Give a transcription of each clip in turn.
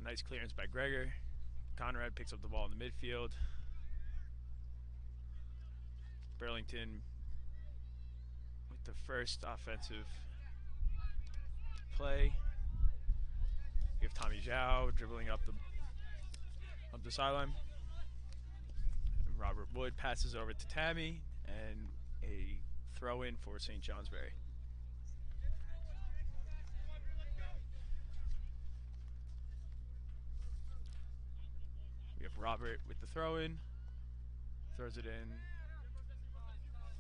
Nice clearance by Gregor. Conrad picks up the ball in the midfield. Burlington with the first offensive play. We have Tommy Zhao dribbling up the sideline. Robert Wood passes over to Tammy, and a throw-in for St. Johnsbury. We have Robert with the throw-in, throws it in.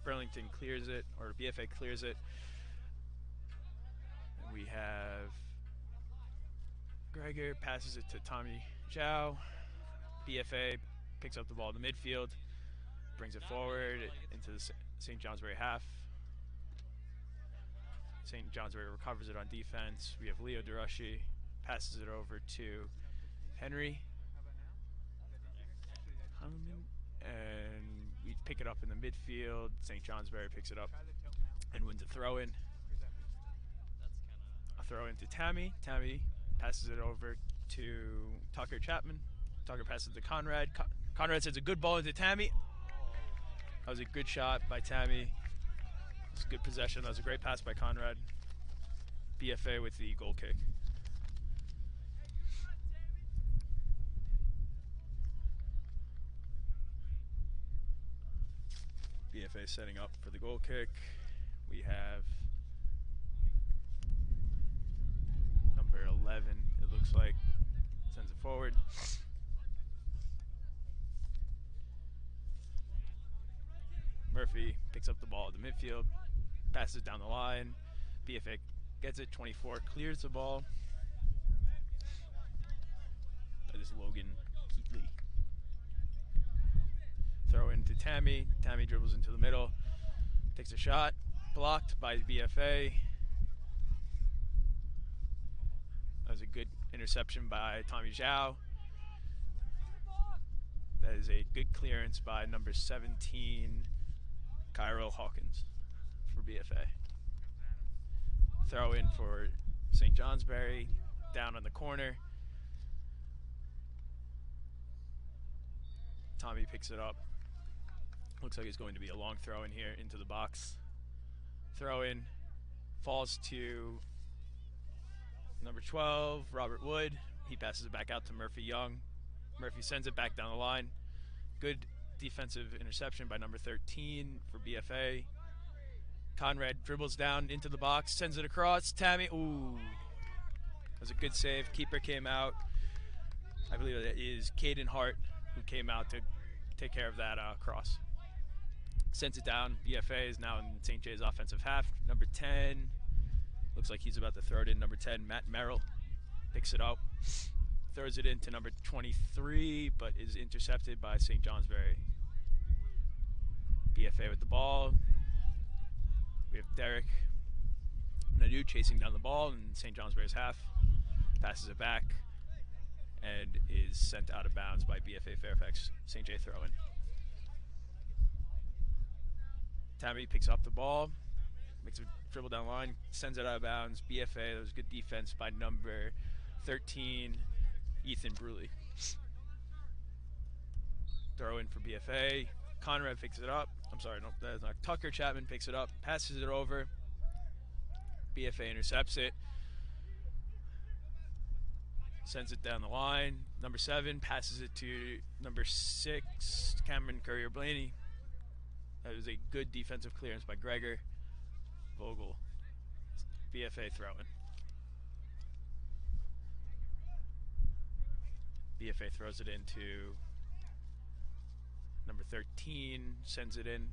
Burlington clears it, or BFA clears it. And we have Gregor passes it to Tommy Zhao. BFA picks up the ball in the midfield, brings it forward into the St. Johnsbury half. St. Johnsbury recovers it on defense. We have Leo DeRuschi, passes it over to Henry. And we pick it up in the midfield. St. Johnsbury picks it up and wins a throw-in. A throw-in to Tammy. Tammy passes it over to Tucker Chapman. Tucker passes to Conrad. Conrad sends a good ball into Tammy. That was a good shot by Tammy. It was a good possession. That was a great pass by Conrad. BFA with the goal kick. BFA setting up for the goal kick. We have number 11, it looks like, sends it forward. Murphy picks up the ball at the midfield, passes down the line. BFA gets it, 24, clears the ball. That is Logan Keatley. Throw into Tammy. Tammy dribbles into the middle, takes a shot, blocked by BFA. That was a good interception by Tommy Zhao. That is a good clearance by number 17, Cairo Hawkins for BFA. Throw in for St. Johnsbury, down on the corner. Tommy picks it up. Looks like it's going to be a long throw in here into the box. Throw in falls to number 12, Robert Wood. He passes it back out to Murphy Young. Murphy sends it back down the line. Good defensive interception by number 13 for BFA. Conrad dribbles down into the box, sends it across. Tammy, ooh. That was a good save. Keeper came out. I believe that is Caden Hart who came out to take care of that cross. Sends it down. BFA is now in St. J's offensive half. Number 10, looks like he's about to throw it in. Number 10, Matt Merrill, picks it up. Throws it into number 23, but is intercepted by St. Johnsbury. BFA with the ball. We have Derek Nadu chasing down the ball in St. Johnsbury's half. Passes it back and is sent out of bounds by BFA Fairfax. St. J throw-in. Tammy picks up the ball, makes a dribble down the line, sends it out of bounds. BFA, that was good defense by number 13, Ethan Bruley. Throw in for BFA. Conrad picks it up. I'm sorry, no, that is not. Tucker Chapman picks it up, passes it over. BFA intercepts it. Sends it down the line. Number 7 passes it to number 6, Cameron Courier-Blaney. That was a good defensive clearance by Gregor Vogel. BFA throw-in. BFA throws it into number 13, sends it in.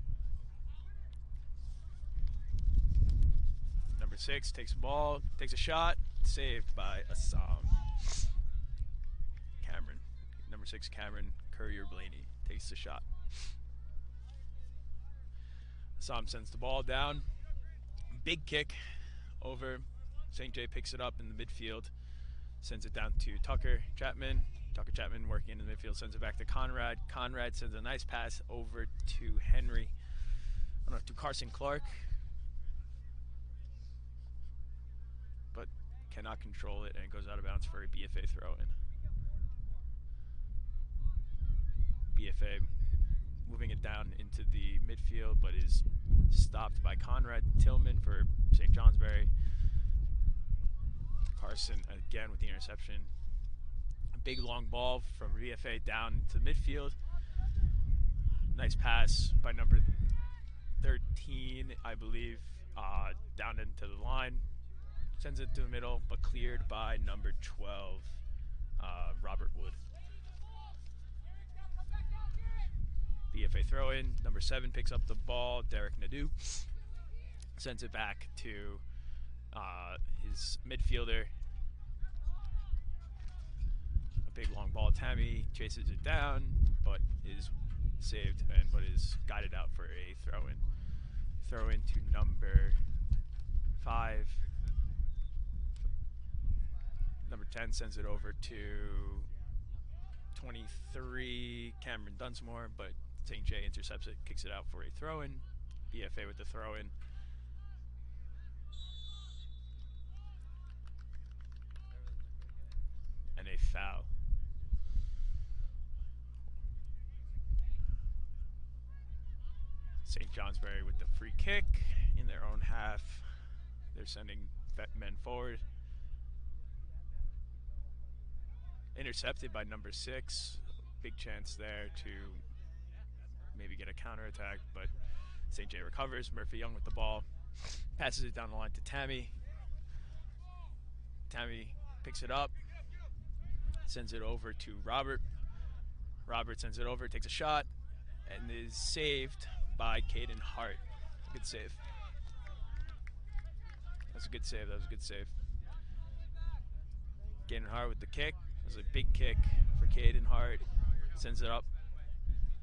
Number 6 takes the ball, takes a shot, saved by Assam. Cameron. Number 6, Cameron Courier-Blaney takes the shot. Assam sends the ball down. Big kick over. St. J picks it up in the midfield, sends it down to Tucker Chapman. Tucker Chapman working in the midfield, sends it back to Conrad. Conrad sends a nice pass over to Henry. I don't know, to Carson Clark. But cannot control it, and it goes out of bounds for a BFA throw-in. BFA moving it down into the midfield, but is stopped by Conrad Tillman for St. Johnsbury. Carson again with the interception. A big long ball from BFA down to the midfield. Nice pass by number 13, I believe, down into the line. Sends it to the middle, but cleared by number 12, Robert Wood. BFA throw in. Number 7 picks up the ball. Derek Nadeau sends it back to his midfielder. A big long ball. Tammy chases it down, but is saved but is guided out for a throw in. Throw in to number 5. Number 10 sends it over to 23, Cameron Dunsmore, but St. J intercepts it, kicks it out for a throw-in. BFA with the throw-in. And a foul. St. Johnsbury with the free kick in their own half. They're sending men forward. Intercepted by number 6. Big chance there to maybe get a counterattack, but St. J recovers. Murphy Young with the ball. Passes it down the line to Tammy. Tammy picks it up. Sends it over to Robert. Robert sends it over, takes a shot, and is saved by Caden Hart. Good save. That's a good save. That was a good save. Caden Hart with the kick. It was a big kick for Caden Hart. Sends it up.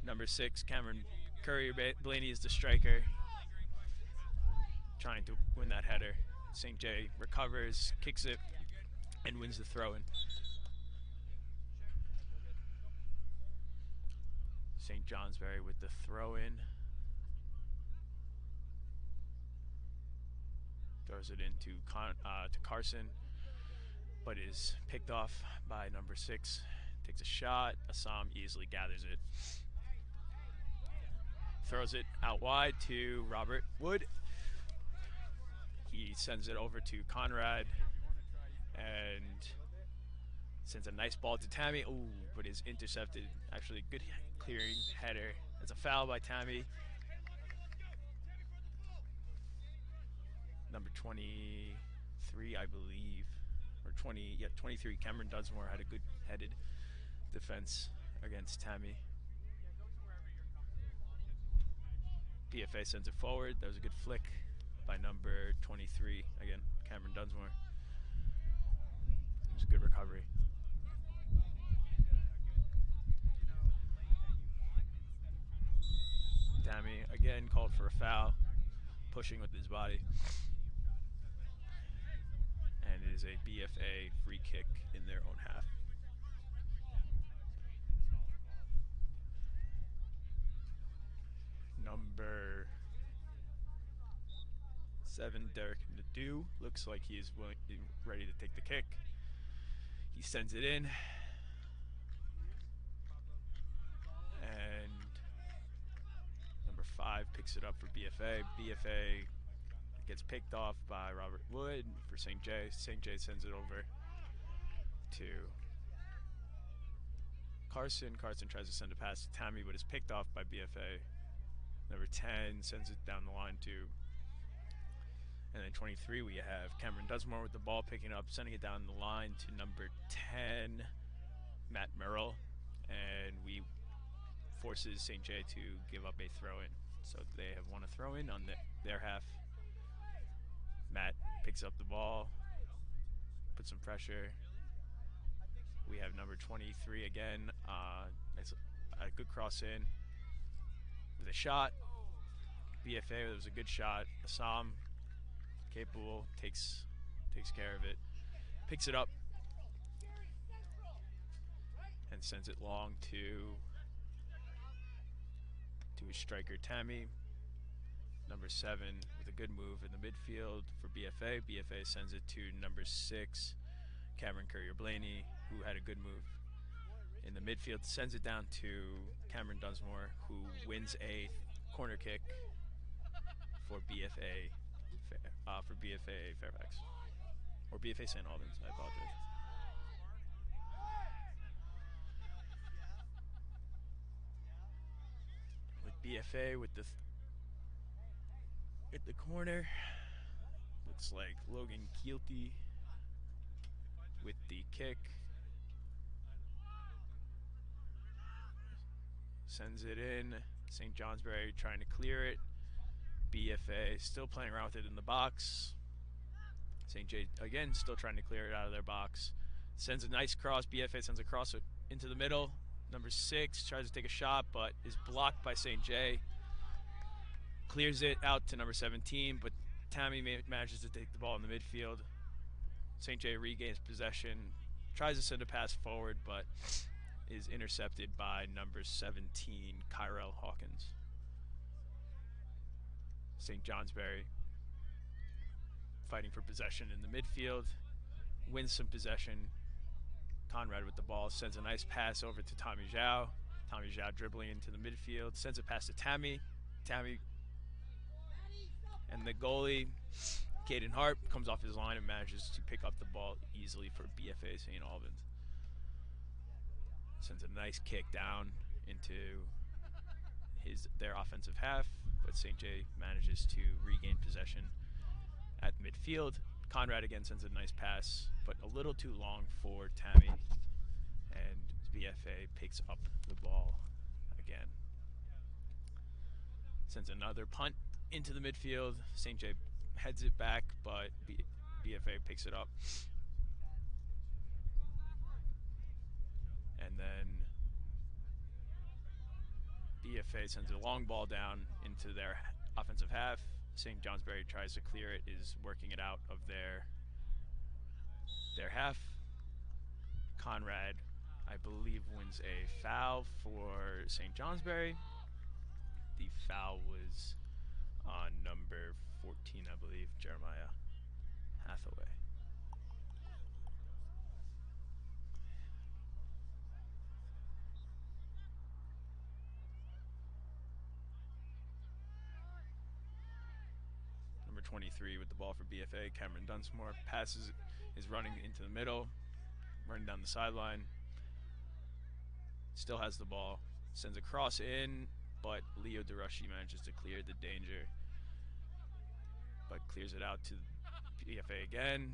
Number 6, Cameron Courier-Blaney is the striker. Trying to win that header. St. J recovers, kicks it, and wins the throw-in. St. Johnsbury with the throw-in. Throws it into to Carson, but is picked off by number 6. Takes a shot. Assam easily gathers it. Throws it out wide to Robert Wood. He sends it over to Conrad and sends a nice ball to Tammy. Ooh, but is intercepted. Actually, good clearing header. It's a foul by Tammy. Number 23, I believe, or 23. Cameron Dunsmore had a good headed defense against Tammy. BFA sends it forward. That was a good flick by number 23. Again, Cameron Dunsmore. It was a good recovery. Tammy again called for a foul, pushing with his body. And it is a BFA free kick in their own half. Number 7, Derek Nadeau, looks like he is ready to take the kick. He sends it in. And number 5 picks it up for BFA. BFA gets picked off by Robert Wood for St. J. St. J sends it over to Carson. Carson tries to send a pass to Tammy, but is picked off by BFA. Number 10 sends it down the line to, and then 23 we have Cameron Dunsmore with the ball, picking up, sending it down the line to number 10, Matt Merrill, and we forces St. J to give up a throw-in. So they have won a throw-in on their half. Matt picks up the ball, puts some pressure. We have number 23 again. It's a good cross in with a shot. BFA, that was a good shot. Assam, capable, takes care of it, picks it up, and sends it long to his striker Tammy. Number 7 with a good move in the midfield for BFA. BFA sends it to number 6, Cameron Courier-Blaney, who had a good move. in the midfield, sends it down to Cameron Dunsmore, who wins a corner kick for BFA Fairfax, or BFA St. Albans. I apologize. With BFA with the corner, looks like Logan Keelty with the kick. Sends it in. St. Johnsbury trying to clear it. BFA still playing around with it in the box. St. J again still trying to clear it out of their box. Sends a nice cross. BFA sends a cross into the middle. Number 6 tries to take a shot but is blocked by St. J. Clears it out to number 17, but Tammy manages to take the ball in the midfield. St. J regains possession, tries to send a pass forward, but is intercepted by number 17, Kyrell Hawkins. St. Johnsbury fighting for possession in the midfield, wins some possession. Conrad with the ball sends a nice pass over to Tommy Zhao. Tommy Zhao dribbling into the midfield, sends a pass to Tammy. Tammy and the goalie, Caden Hart, comes off his line and manages to pick up the ball easily for BFA St. Albans. Sends a nice kick down into their offensive half, but St. J manages to regain possession at midfield. Conrad again sends a nice pass, but a little too long for Tammy, and BFA picks up the ball again. Sends another punt into the midfield. St. J heads it back, but BFA picks it up. And then BFA sends a long ball down into their offensive half. St. Johnsbury tries to clear it, is working it out of their half. Conrad, I believe, wins a foul for St. Johnsbury. The foul was on number 14, I believe, Jeremiah Hathaway. Number 23 with the ball for BFA, Cameron Dunsmore, passes, is running into the middle, running down the sideline. Still has the ball, sends a cross in, but Leo DeRushy manages to clear the danger, but clears it out to BFA again.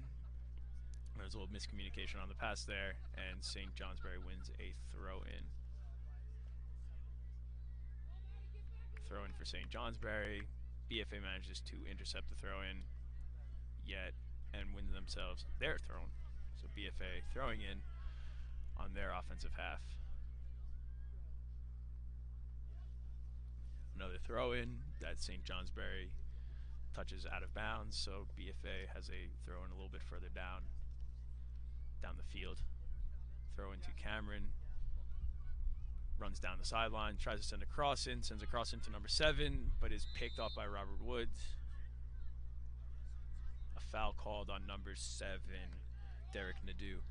There's a little miscommunication on the pass there, and St. Johnsbury wins a throw-in. Throw-in for St. Johnsbury. BFA manages to intercept the throw-in and win themselves their throw-in. So BFA throwing in on their offensive half. Another throw-in that St. Johnsbury touches out of bounds, so BFA has a throw-in a little bit further down the field. Throw into Cameron, runs down the sideline, tries to send a cross in, sends a cross into number 7, but is picked off by Robert Woods. A foul called on number 7, Derek Nadeau.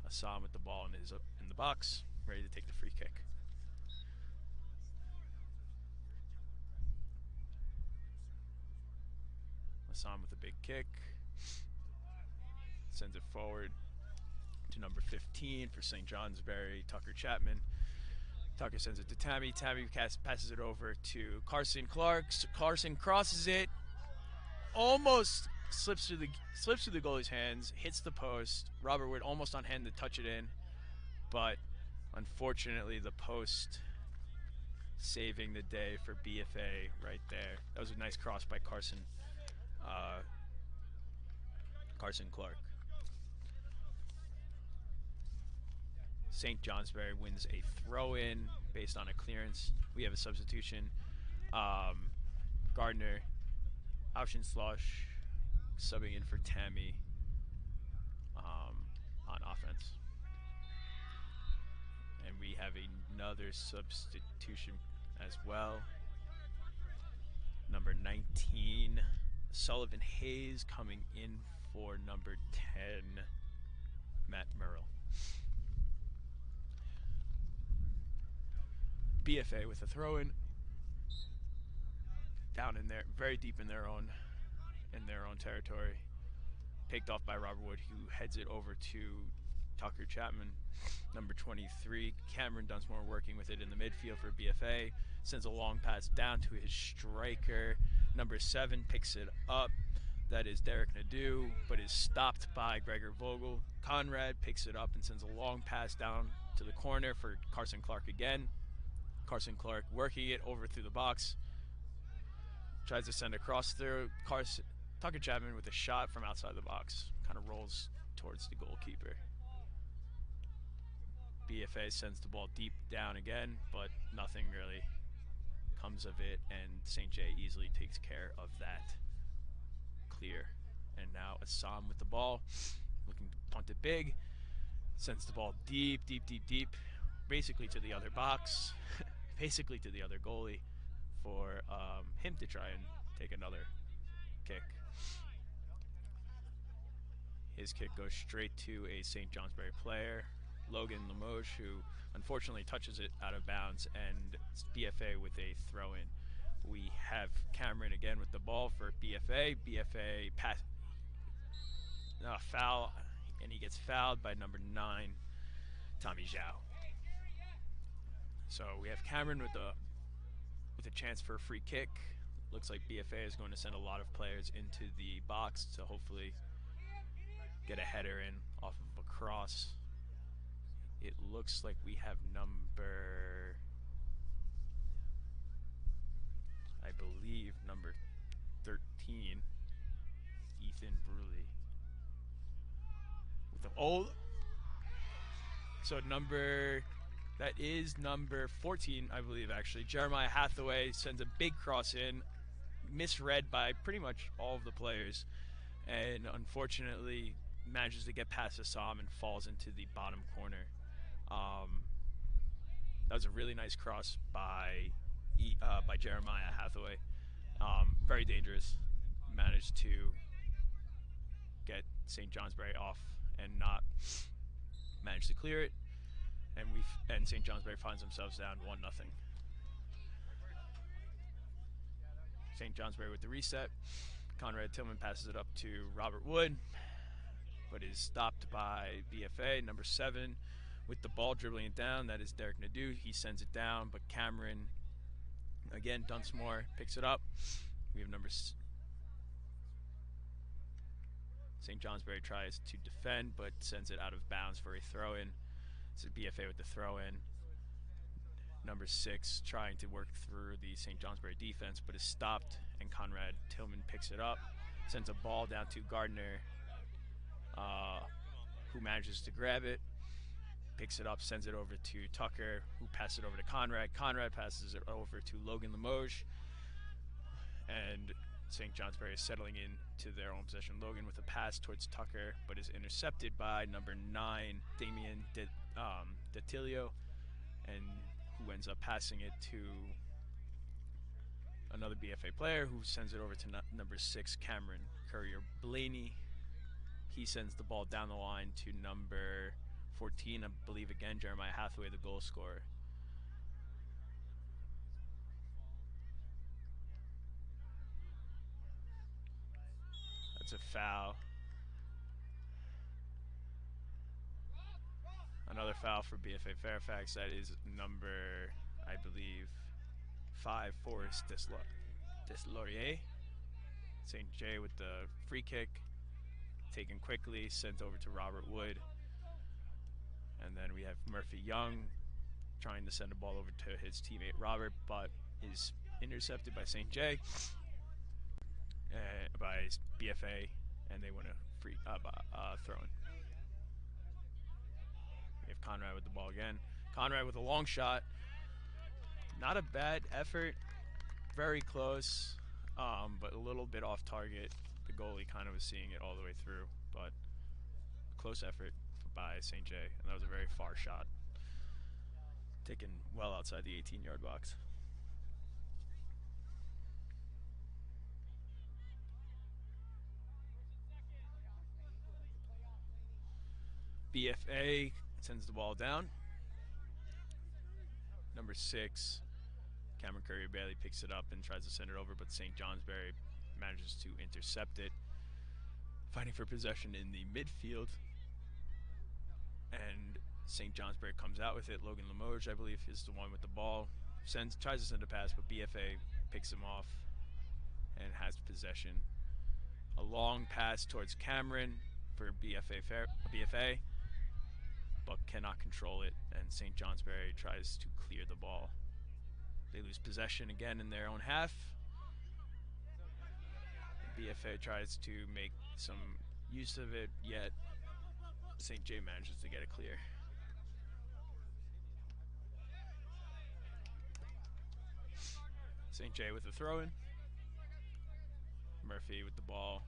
Assam with the ball in the box, ready to take the free kick. Assam with a big kick, sends it forward to number 15 for St. Johnsbury, Tucker Chapman. Tucker sends it to Tammy. Tammy passes it over to Carson Clark. Carson crosses it, almost slips through the goalie's hands, hits the post. Robert Wood almost on hand to touch it in, but unfortunately the post saving the day for BFA right there. That was a nice cross by Carson Clark. St. Johnsbury wins a throw-in based on a clearance. We have a substitution. Gardner, Auschenslosh subbing in for Tammy on offense. And we have another substitution as well. Number 19, Sullivan Hayes, coming in for number 10, Matt Merrill. BFA with a throw-in down in there, very deep in their own territory. Picked off by Robert Wood, who heads it over to Tucker Chapman. Number 23, Cameron Dunsmore working with it in the midfield for BFA. Sends a long pass down to his striker. Number 7 picks it up. That is Derek Nadeau, but is stopped by Gregor Vogel. Conrad picks it up and sends a long pass down to the corner for Carson Clark again. Carson Clark working it over through the box. Tries to send across through. Tucker Chapman with a shot from outside the box. Kind of rolls towards the goalkeeper. BFA sends the ball deep down again, but nothing really comes of it, and St. J easily takes care of that clear. And now Assam with the ball, looking to punt it big. Sends the ball deep, basically to the other box, basically to the other goalie for him to try and take another kick. His kick goes straight to a St. Johnsbury player, Logan Limoges, who unfortunately touches it out of bounds, and BFA with a throw-in. We have Cameron again with the ball for BFA. BFA pass, foul, and he gets fouled by number 9, Tommy Zhao. So we have Cameron with a chance for a free kick. Looks like BFA is going to send a lot of players into the box to hopefully get a header in off of a cross. It looks like we have number, I believe, number 13, Ethan Bruley. With the that is number 14, I believe, actually. Jeremiah Hathaway sends a big cross in, misread by pretty much all of the players, and unfortunately manages to get past Assam and falls into the bottom corner. That was a really nice cross by Jeremiah Hathaway. Very dangerous. Managed to get St. Johnsbury off and not managed to clear it. And St. Johnsbury finds themselves down 1-0. St. Johnsbury with the reset. Conrad Tillman passes it up to Robert Wood, but is stopped by BFA. Number 7 with the ball, dribbling it down. That is Derek Nadeau. He sends it down, but Cameron, again, Dunsmore picks it up. We have St. Johnsbury tries to defend, but sends it out of bounds for a throw-in. It's a BFA with the throw-in. Number 6 trying to work through the St. Johnsbury defense, but is stopped, and Conrad Tillman picks it up. Sends a ball down to Gardner, who manages to grab it. Picks it up, sends it over to Tucker, who passes it over to Conrad. Conrad passes it over to Logan Limoges, and St. Johnsbury is settling into their own possession. Logan with a pass towards Tucker, but is intercepted by number 9, Damien Detilio, and who ends up passing it to another BFA player, who sends it over to number 6, Cameron Courier-Blaney. He sends the ball down the line to number 14, I believe, again, Jeremiah Hathaway, the goal scorer. That's a foul. Another foul for BFA Fairfax. That is number, I believe, 5, Forrest Deslauriers. St. J with the free kick. Taken quickly, sent over to Robert Wood. And then we have Murphy Young trying to send the ball over to his teammate Robert, but is intercepted by St. J, by BFA, and they win a free throw-in. We have Conrad with the ball again. Conrad with a long shot. Not a bad effort. Very close, but a little bit off target. The goalie kind of was seeing it all the way through, but close effort by St. J, and that was a very far shot, taken well outside the 18-yard box. BFA sends the ball down. number 6, Cameron Curry-Bailey picks it up and tries to send it over, but St. Johnsbury manages to intercept it. Fighting for possession in the midfield, and St. Johnsbury comes out with it. Logan Limoges, I believe, is the one with the ball. Tries to send a pass, but BFA picks him off and has possession. A long pass towards Cameron for BFA, but cannot control it, and St. Johnsbury tries to clear the ball. They lose possession again in their own half. BFA tries to make some use of it, yet St. J manages to get it clear. St. J with the throw-in. Murphy with the ball,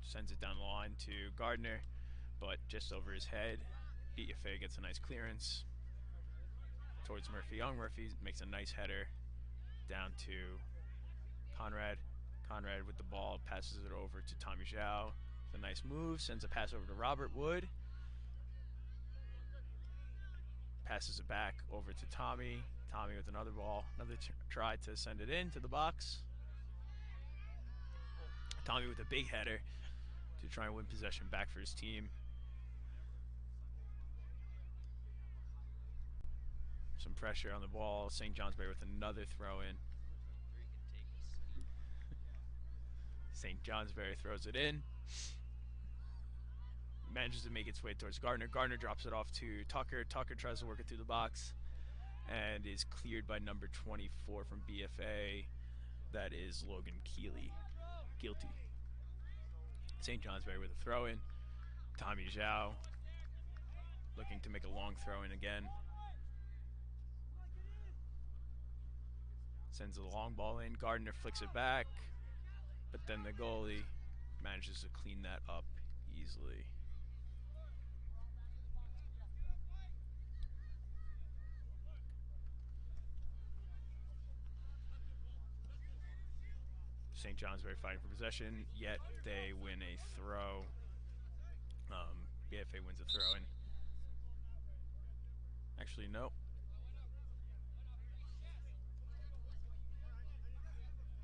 sends it down the line to Gardner, but just over his head. BFA gets a nice clearance towards Murphy Young. Murphy makes a nice header down to Conrad. Conrad with the ball passes it over to Tommy Zhao. It's a nice move, sends a pass over to Robert Wood. Passes it back over to Tommy. Tommy with another ball. Another try to send it into the box. Tommy with a big header to try and win possession back for his team. Some pressure on the ball. St. Johnsbury with another throw-in. St. Johnsbury throws it in. Manages to make its way towards Gardner. Gardner drops it off to Tucker. Tucker tries to work it through the box and is cleared by number 24 from BFA. That is Logan Keeley. Guilty. St. Johnsbury with a throw-in. Tommy Zhao looking to make a long throw-in again. Sends a long ball in. Gardner flicks it back, but then the goalie manages to clean that up easily. St. Johnsbury fighting for possession, yet they win a throw. BFA wins a throw-in. Actually, no.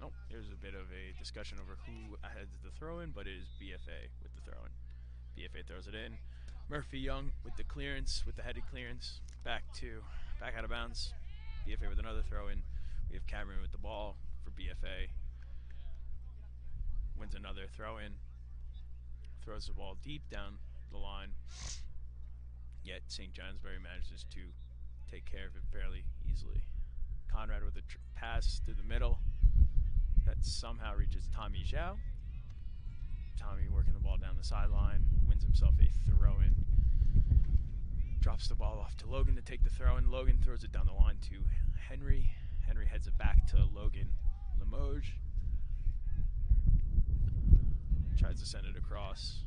Nope, there's a bit of a discussion over who heads the throw-in, but it is BFA with the throw-in. BFA throws it in. Murphy Young with the clearance, with the headed clearance, back out of bounds. BFA with another throw-in. We have Cameron with the ball for BFA. Wins another throw-in. Throws the ball deep down the line. Yet St. Johnsbury manages to take care of it fairly easily. Conrad with a pass through the middle that somehow reaches Tommy Zhao. Tommy working the ball down the sideline, wins himself a throw-in. Drops the ball off to Logan to take the throw-in. Logan throws it down the line to Henry. Henry heads it back to Logan Limoges. Tries to send it across,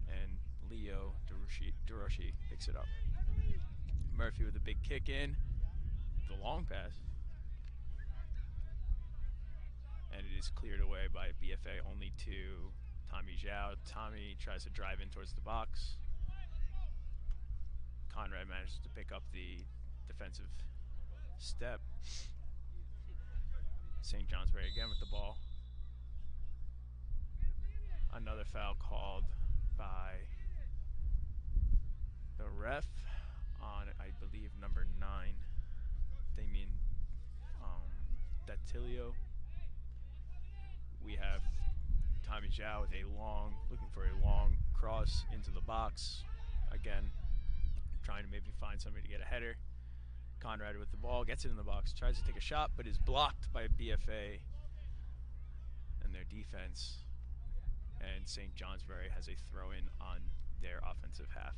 and Leo Duroshi picks it up. Murphy with a big kick in. The long pass. And it is cleared away by BFA only to Tommy Zhao. Tommy tries to drive in towards the box. Conrad manages to pick up the defensive step. St. Johnsbury again with the ball. Another foul called by the ref on, I believe, number 9, Damien Datilio. We have Tommy Zhao with looking for a long cross into the box. Again, trying to maybe find somebody to get a header. Conrad with the ball, gets it in the box, tries to take a shot, but is blocked by BFA and their defense. And St. Johnsbury has a throw-in on their offensive half.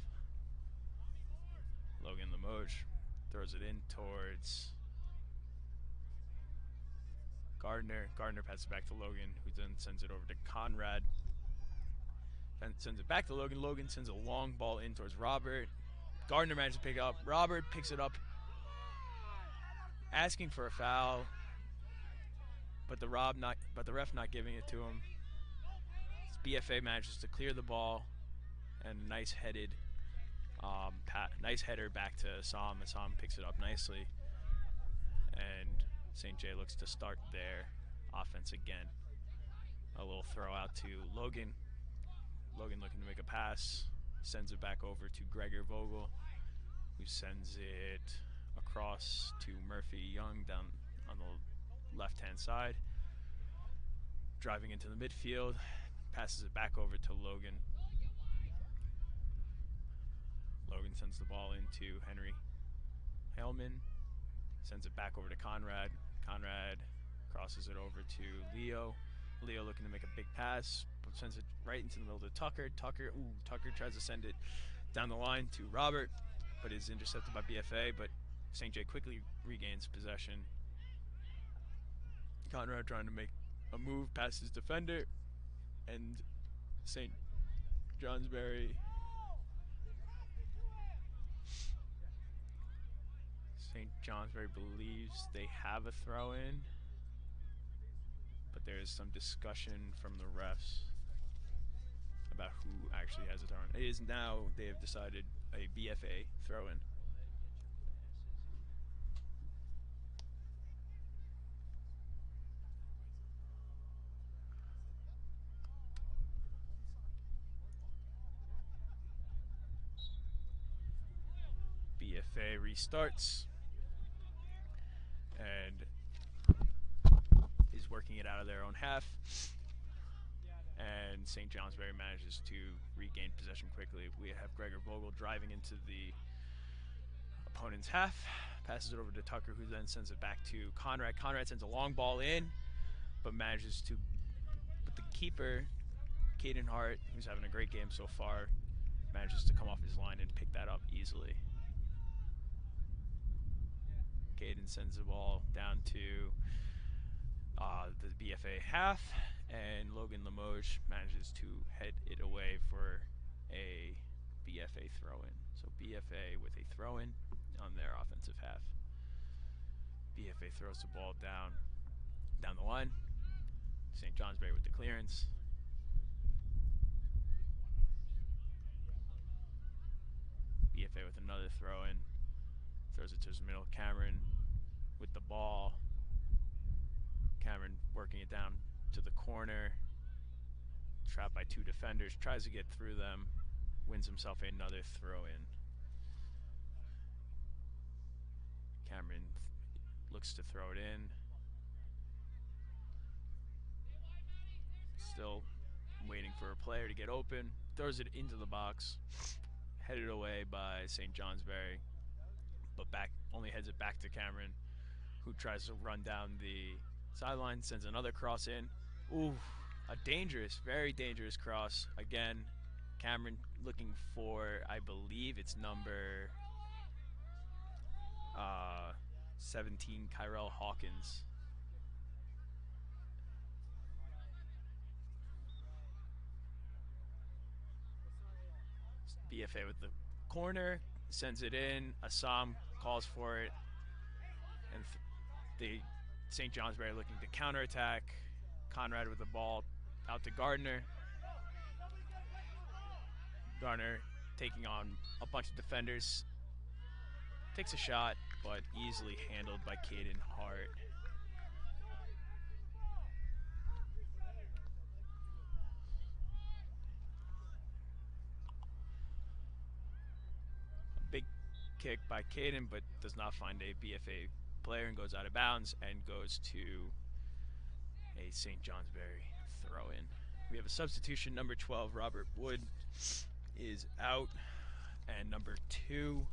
Logan Limoges throws it in towards Gardner. Gardner passes it back to Logan, who then sends it over to Conrad. Then sends it back to Logan. Logan sends a long ball in towards Robert. Gardner manages to pick it up. Robert picks it up, asking for a foul, but the ref not giving it to him. BFA manages to clear the ball, and nice header back to Assam. Assam picks it up nicely. and St. J looks to start their offense again. A little throw out to Logan. Logan looking to make a pass, sends it back over to Gregor Vogel, who sends it across to Murphy Young down on the left-hand side. Driving into the midfield, passes it back over to Logan. Logan sends the ball into Henry Hellman, sends it back over to Conrad. Conrad crosses it over to Leo. Leo looking to make a big pass, sends it right into the middle to Tucker. Tucker tries to send it down the line to Robert, but is intercepted by BFA, but St. J quickly regains possession. Conrad trying to make a move past his defender, and St. Johnsbury believes they have a throw-in, but there is some discussion from the refs about who actually has a throw-in. It is now, they have decided, a BFA throw-in. BFA restarts and is working it out of their own half, and St. Johnsbury manages to regain possession quickly. We have Gregor Vogel driving into the opponent's half, passes it over to Tucker, who then sends it back to Conrad. Conrad sends a long ball in, but manages to, but the keeper, Caden Hart, who's having a great game so far, manages to come off his line and pick that up easily. Caden sends the ball down to the BFA half, and Logan Limoges manages to head it away for a BFA throw-in. So BFA with a throw-in on their offensive half. BFA throws the ball down the line. St. Johnsbury with the clearance. BFA with another throw-in. Throws it to his middle. Cameron with the ball. Cameron working it down to the corner. Trapped by two defenders. Tries to get through them. Wins himself another throw-in. Cameron looks to throw it in. Still waiting for a player to get open. Throws it into the box. Headed away by St. Johnsbury, but only heads it back to Cameron, who tries to run down the sideline, sends another cross in. Ooh, a dangerous, very dangerous cross. Again, Cameron looking for, I believe it's number 17, Kyrell Hawkins. BFA with the corner, sends it in. Assam calls for it, and the St. Johnsbury looking to counterattack. Conrad with the ball out to Gardner. Gardner taking on a bunch of defenders. Takes a shot, but easily handled by Caden Hart. Big kick by Caden, but does not find a BFA player and goes out of bounds and goes to a St. Johnsbury throw-in. We have a substitution. Number 12, Robert Wood, is out, and number 2,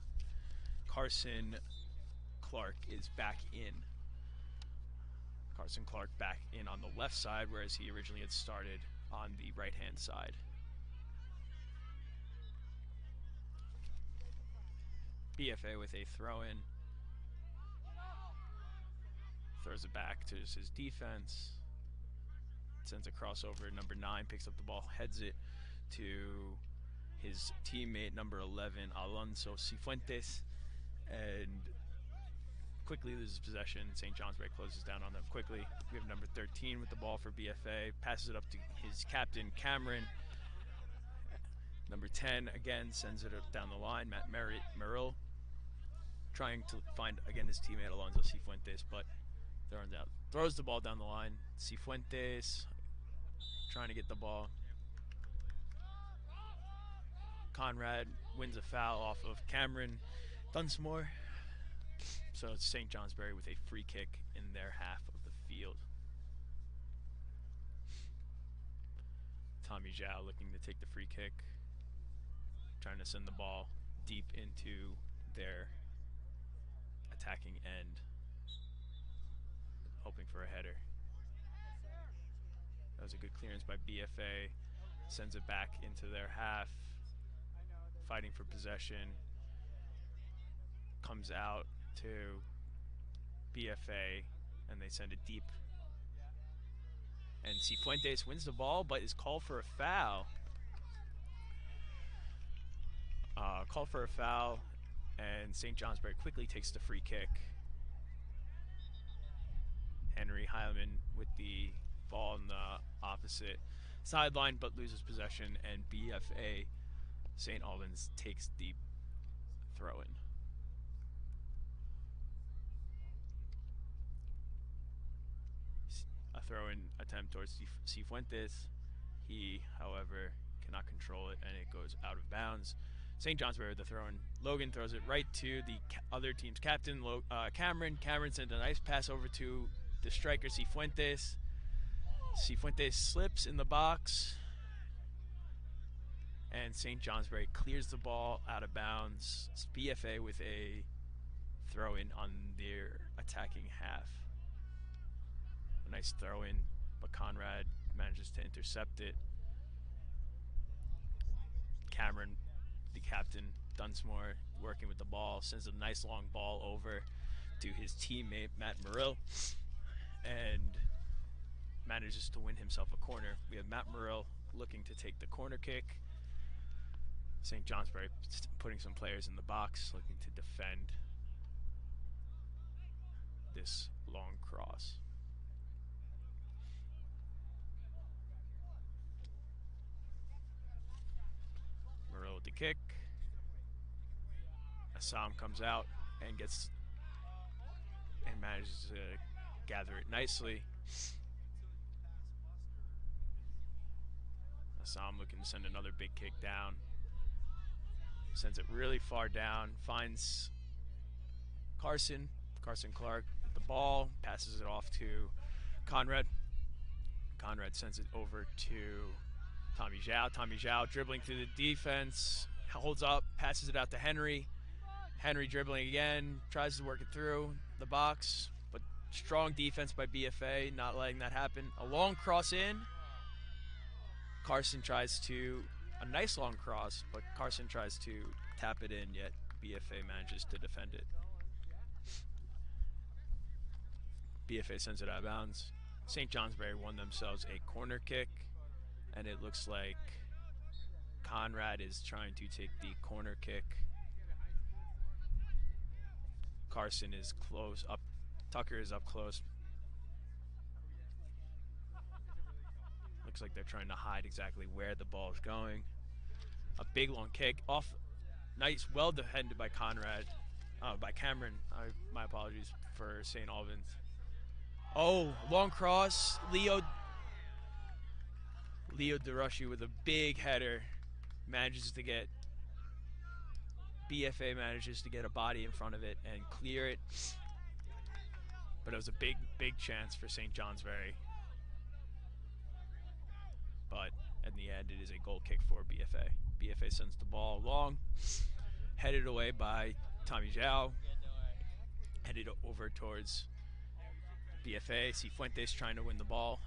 Carson Clark, is back in. Carson Clark back in on the left side, whereas he originally had started on the right-hand side. BFA with a throw-in. Throws it back to his defense. Sends a crossover. Number 9 picks up the ball, heads it to his teammate, number 11, Alonso Cifuentes, and quickly loses possession. St. Johnsbury closes down on them quickly. We have number 13 with the ball for BFA. Passes it up to his captain, Cameron. Number 10 again sends it down the line, Matt Merrill. trying to find, again, his teammate Alonso Cifuentes, but runs out. Throws the ball down the line. Cifuentes trying to get the ball. Conrad wins a foul off of Cameron Dunsmore. So it's St. Johnsbury with a free kick in their half of the field. Tommy Zhao looking to take the free kick, trying to send the ball deep into their attacking end, hoping for a header. That was a good clearance by BFA. Sends it back into their half, fighting for possession. Comes out to BFA, and they send it deep. And Cifuentes wins the ball, but is called for a foul. Called for a foul, and St. Johnsbury quickly takes the free kick. Henry Heilman with the ball on the opposite sideline, but loses possession, and BFA St. Albans takes the throw-in. A throw-in attempt towards Cifuentes. He, however, cannot control it, and it goes out of bounds. St. Johnsbury with the throw-in. Logan throws it right to the other team's captain, Cameron. Cameron sends a nice pass over to the striker, Cifuentes. Cifuentes slips in the box, and St. Johnsbury clears the ball out of bounds. It's BFA with a throw-in on their attacking half. A nice throw-in, but Conrad manages to intercept it. Cameron, the captain, Dunsmore, working with the ball, sends a nice long ball over to his teammate, Matt Murill, and manages to win himself a corner. We have Matt Murill looking to take the corner kick. St. Johnsbury putting some players in the box, looking to defend this long cross. Murill with the kick. Assam comes out and manages to gather it nicely. Assam looking to send another big kick down. Sends it really far down. Finds Carson Clark with the ball. Passes it off to Conrad. Conrad sends it over to Tommy Zhao. Tommy Zhao dribbling through the defense. Holds up. Passes it out to Henry. Henry dribbling again. Tries to work it through the box. But strong defense by BFA. Not letting that happen. A long cross in. Carson tries to, a nice long cross, but Carson tries to tap it in, yet BFA manages to defend it. BFA sends it out of bounds. St. Johnsbury won themselves a corner kick, and it looks like Conrad is trying to take the corner kick. Carson is close up. Tucker is up close. Looks like they're trying to hide exactly where the ball is going. A big long kick off. Nice, well defended by by Cameron. My apologies for St. Albans. Oh, long cross. Leo DeRushy with a big header manages to get. BFA manages to get a body in front of it and clear it. But it was a big chance for St. Johnsbury. But in the end, it is a goal kick for BFA. BFA sends the ball long, headed away by Tommy Zhao, headed over towards BFA. Cifuentes trying to win the ball,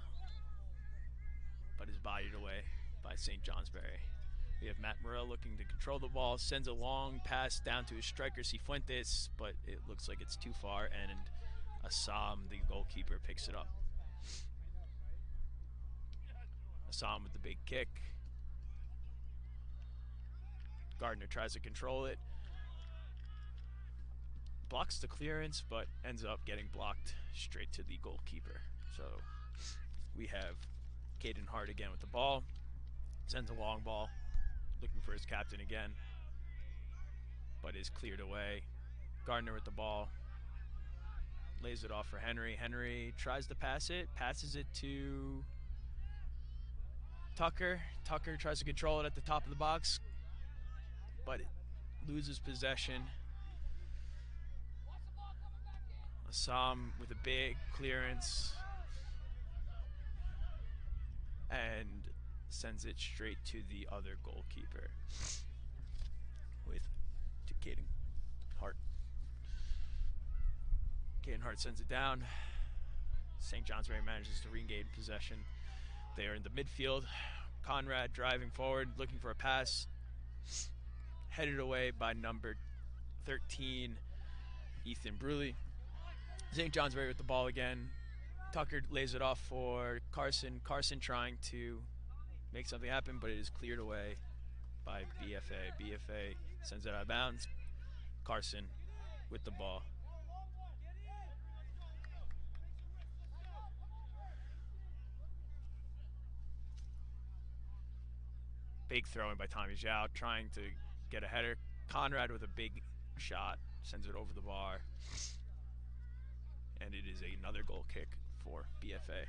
but is bodied away by St. Johnsbury. We have Matt Murill looking to control the ball, sends a long pass down to his striker Cifuentes, but it looks like it's too far, and Assam, the goalkeeper, picks it up. Assam with the big kick. Gardner tries to control it. Blocks the clearance, but ends up getting blocked straight to the goalkeeper. So we have Caden Hart again with the ball. Sends a long ball, looking for his captain again, but is cleared away. Gardner with the ball. Lays it off for Henry. Henry tries to pass it. Passes it to Tucker. Tucker tries to control it at the top of the box, but loses possession. Assam with a big clearance and sends it straight to the other goalkeeper with Caden Hart. Caden Hart sends it down. St. Johnsbury manages to regain possession. They are in the midfield. Conrad driving forward, looking for a pass. Headed away by number 13, Ethan Bruley. St. Johnsbury with the ball again. Tucker lays it off for Carson. Carson trying to make something happen, but it is cleared away by BFA. BFA sends it out of bounds. Carson with the ball. Big throw in by Tommy Zhao, trying to get a header. Conrad with a big shot, sends it over the bar. And it is another goal kick for BFA.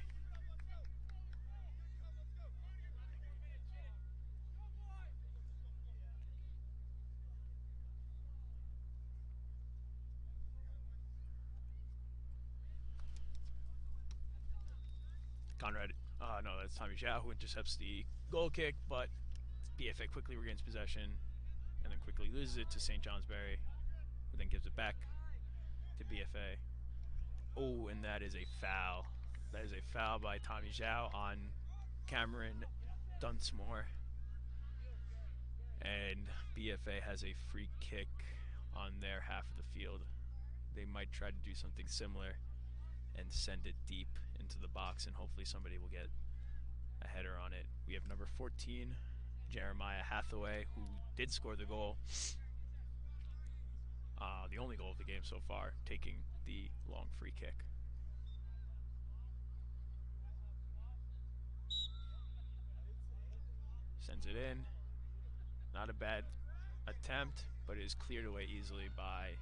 Conrad, no, that's Tommy Zhao who intercepts the goal kick, but BFA quickly regains possession and then quickly loses it to St. Johnsbury, who then gives it back to BFA. Oh, and that is a foul. That is a foul by Tommy Zhao on Cameron Dunsmore. And BFA has a free kick on their half of the field. They might try to do something similar and send it deep into the box, and hopefully somebody will get a header on it. We have number 14, Jeremiah Hathaway, who did score the goal. The only goal of the game so far, taking the long free kick. Sends it in. Not a bad attempt, but it is cleared away easily by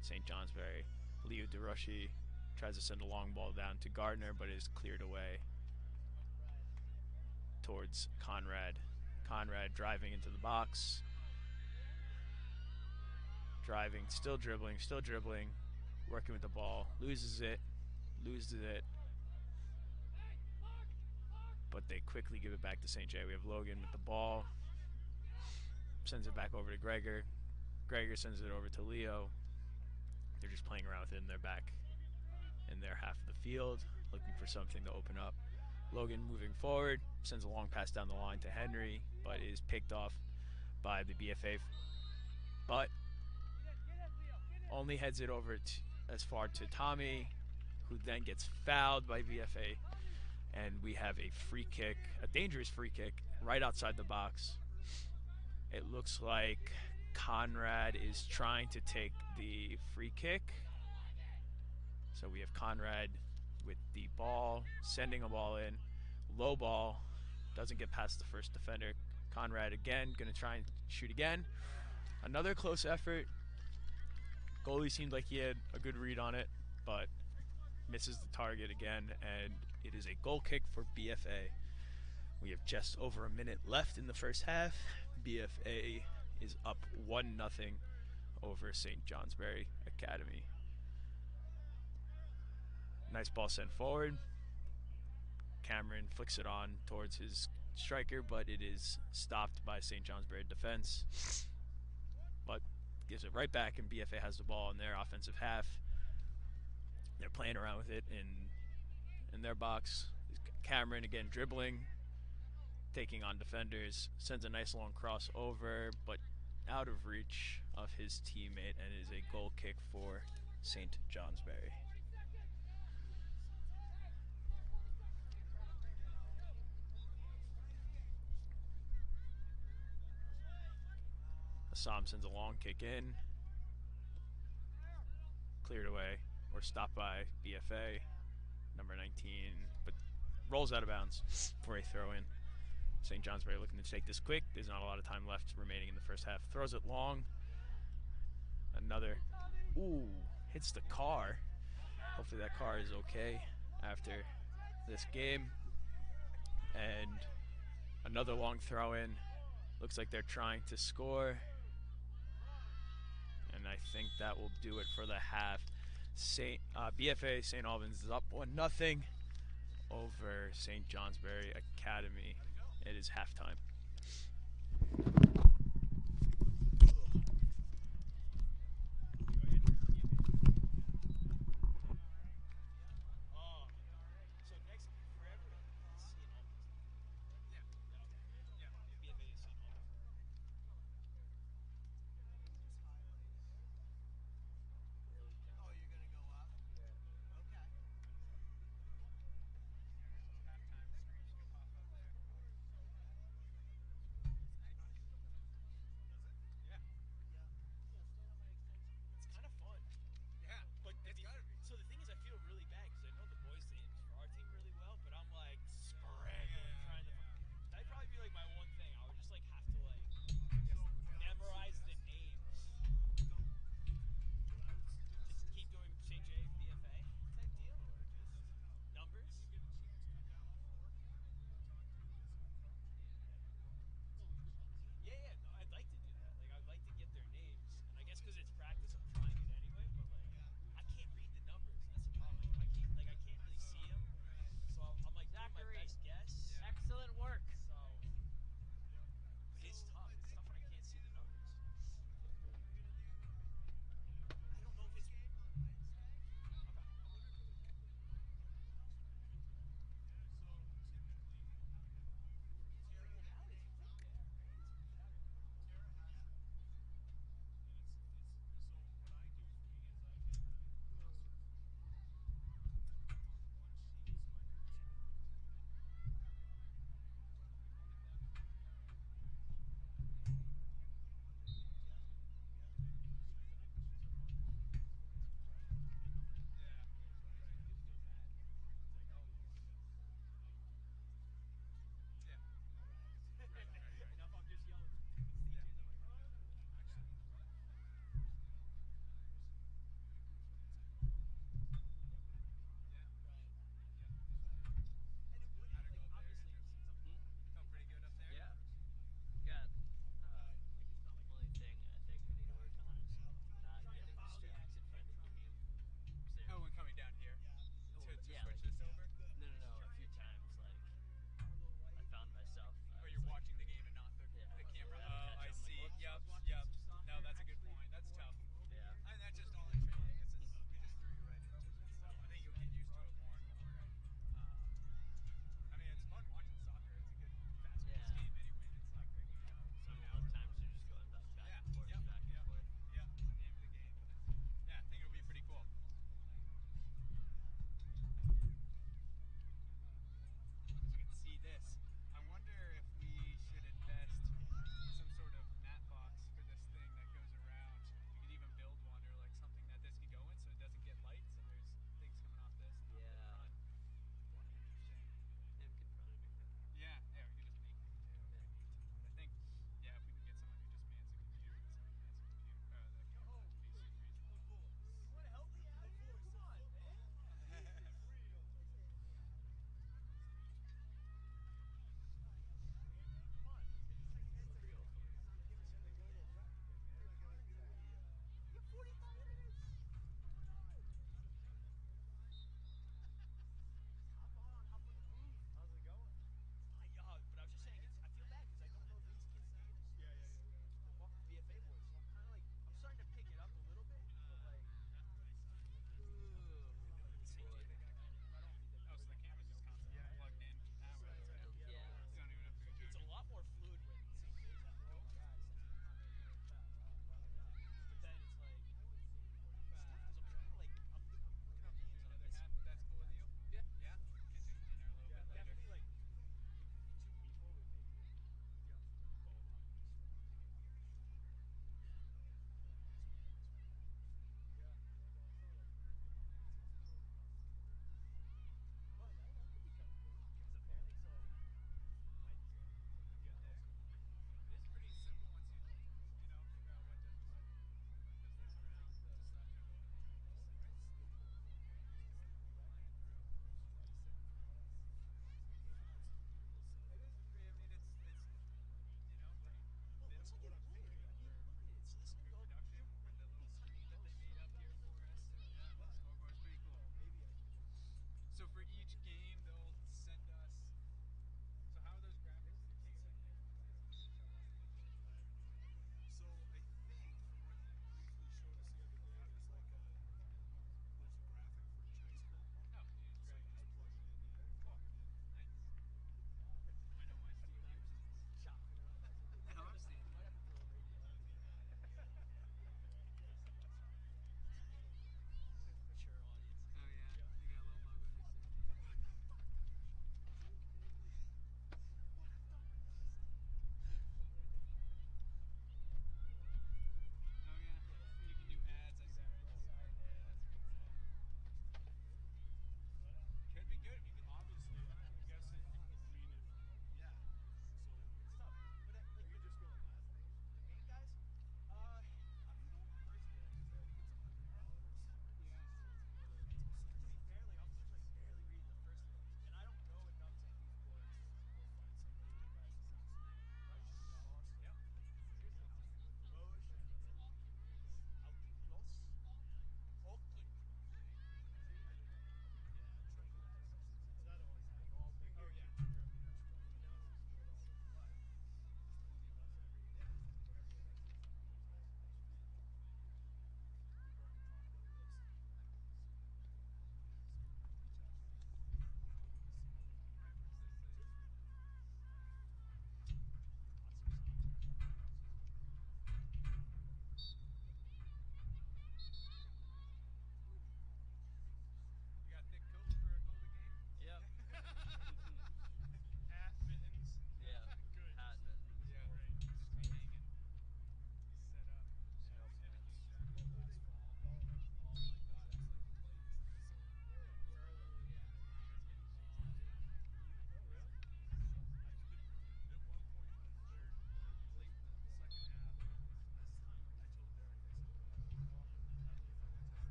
St. Johnsbury. Leo DeRushi tries to send a long ball down to Gardner, but it is cleared away towards Conrad. Conrad driving into the box. Driving, still dribbling, working with the ball, loses it, but they quickly give it back to St. J. We have Logan with the ball, sends it back over to Gregor. Gregor sends it over to Leo. They're just playing around with it in their back, in their half of the field, looking for something to open up. Logan moving forward, sends a long pass down the line to Henry, but is picked off by the BFA, but only heads it over as far to Tommy, who then gets fouled by BFA, and we have a free kick, a dangerous free kick, right outside the box. It looks like Conrad is trying to take the free kick. So we have Conrad with the ball, sending a ball in, low ball, doesn't get past the first defender. Conrad again, gonna try and shoot again. Another close effort. Goalie seemed like he had a good read on it, but misses the target again, and it is a goal kick for BFA. We have just over a minute left in the first half. BFA is up 1-0 over St. Johnsbury Academy. Nice ball sent forward. Cameron flicks it on towards his striker, but it is stopped by St. Johnsbury defense. But gives it right back, and BFA has the ball in their offensive half. They're playing around with it in their box. Cameron again dribbling, taking on defenders, sends a nice long cross over, but out of reach of his teammate, and it is a goal kick for St. Johnsbury. Assam sends a long kick in, cleared away or stopped by BFA, number 19, but rolls out of bounds for a throw-in. St. Johnsbury looking to take this quick. There's not a lot of time left remaining in the first half. Throws it long. Another Ooh, hits the car. Hopefully that car is okay after this game. And another long throw in. Looks like they're trying to score. And I think that will do it for the half. BFA St. Albans is up 1-0 over St. Johnsbury Academy. It is halftime.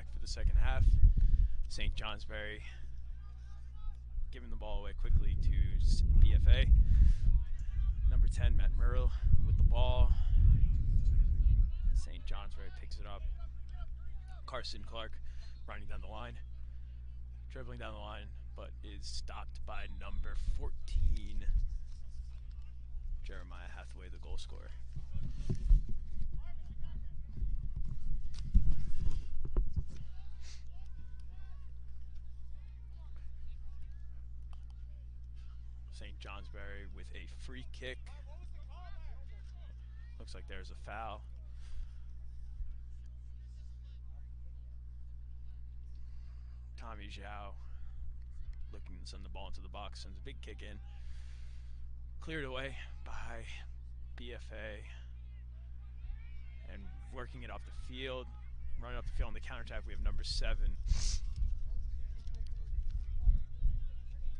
back for the second half. St. Johnsbury giving the ball away quickly to BFA. Number 10, Matt Murrell with the ball. St. Johnsbury picks it up. Carson Clark running down the line, dribbling down the line, but is stopped by number 14, Jeremiah Hathaway, the goal scorer. St. Johnsbury with a free kick. Looks like there's a foul. Tommy Zhao looking to send the ball into the box, sends a big kick in. Cleared away by BFA. And working it off the field. Running up the field on the counterattack, we have number 7,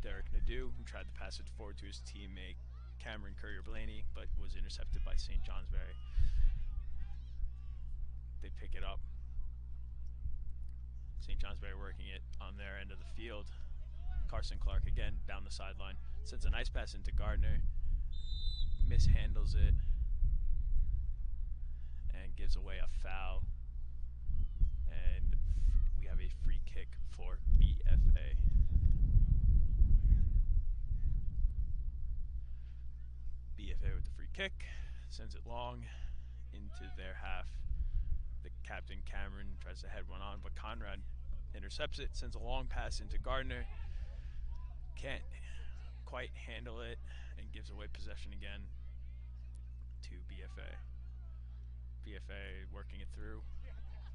Derek Nadeau, who tried to pass it forward to his teammate Cameron Courier-Blaney, but was intercepted by St. Johnsbury. They pick it up. St. Johnsbury working it on their end of the field. Carson Clark again down the sideline. Sends a nice pass into Gardner. Mishandles it. And gives away a foul. And we have a free kick for BFA. BFA with the free kick. Sends it long into their half. The captain, Cameron, tries to head one on, but Conrad intercepts it, sends a long pass into Gardner. Can't quite handle it and gives away possession again to BFA. BFA working it through,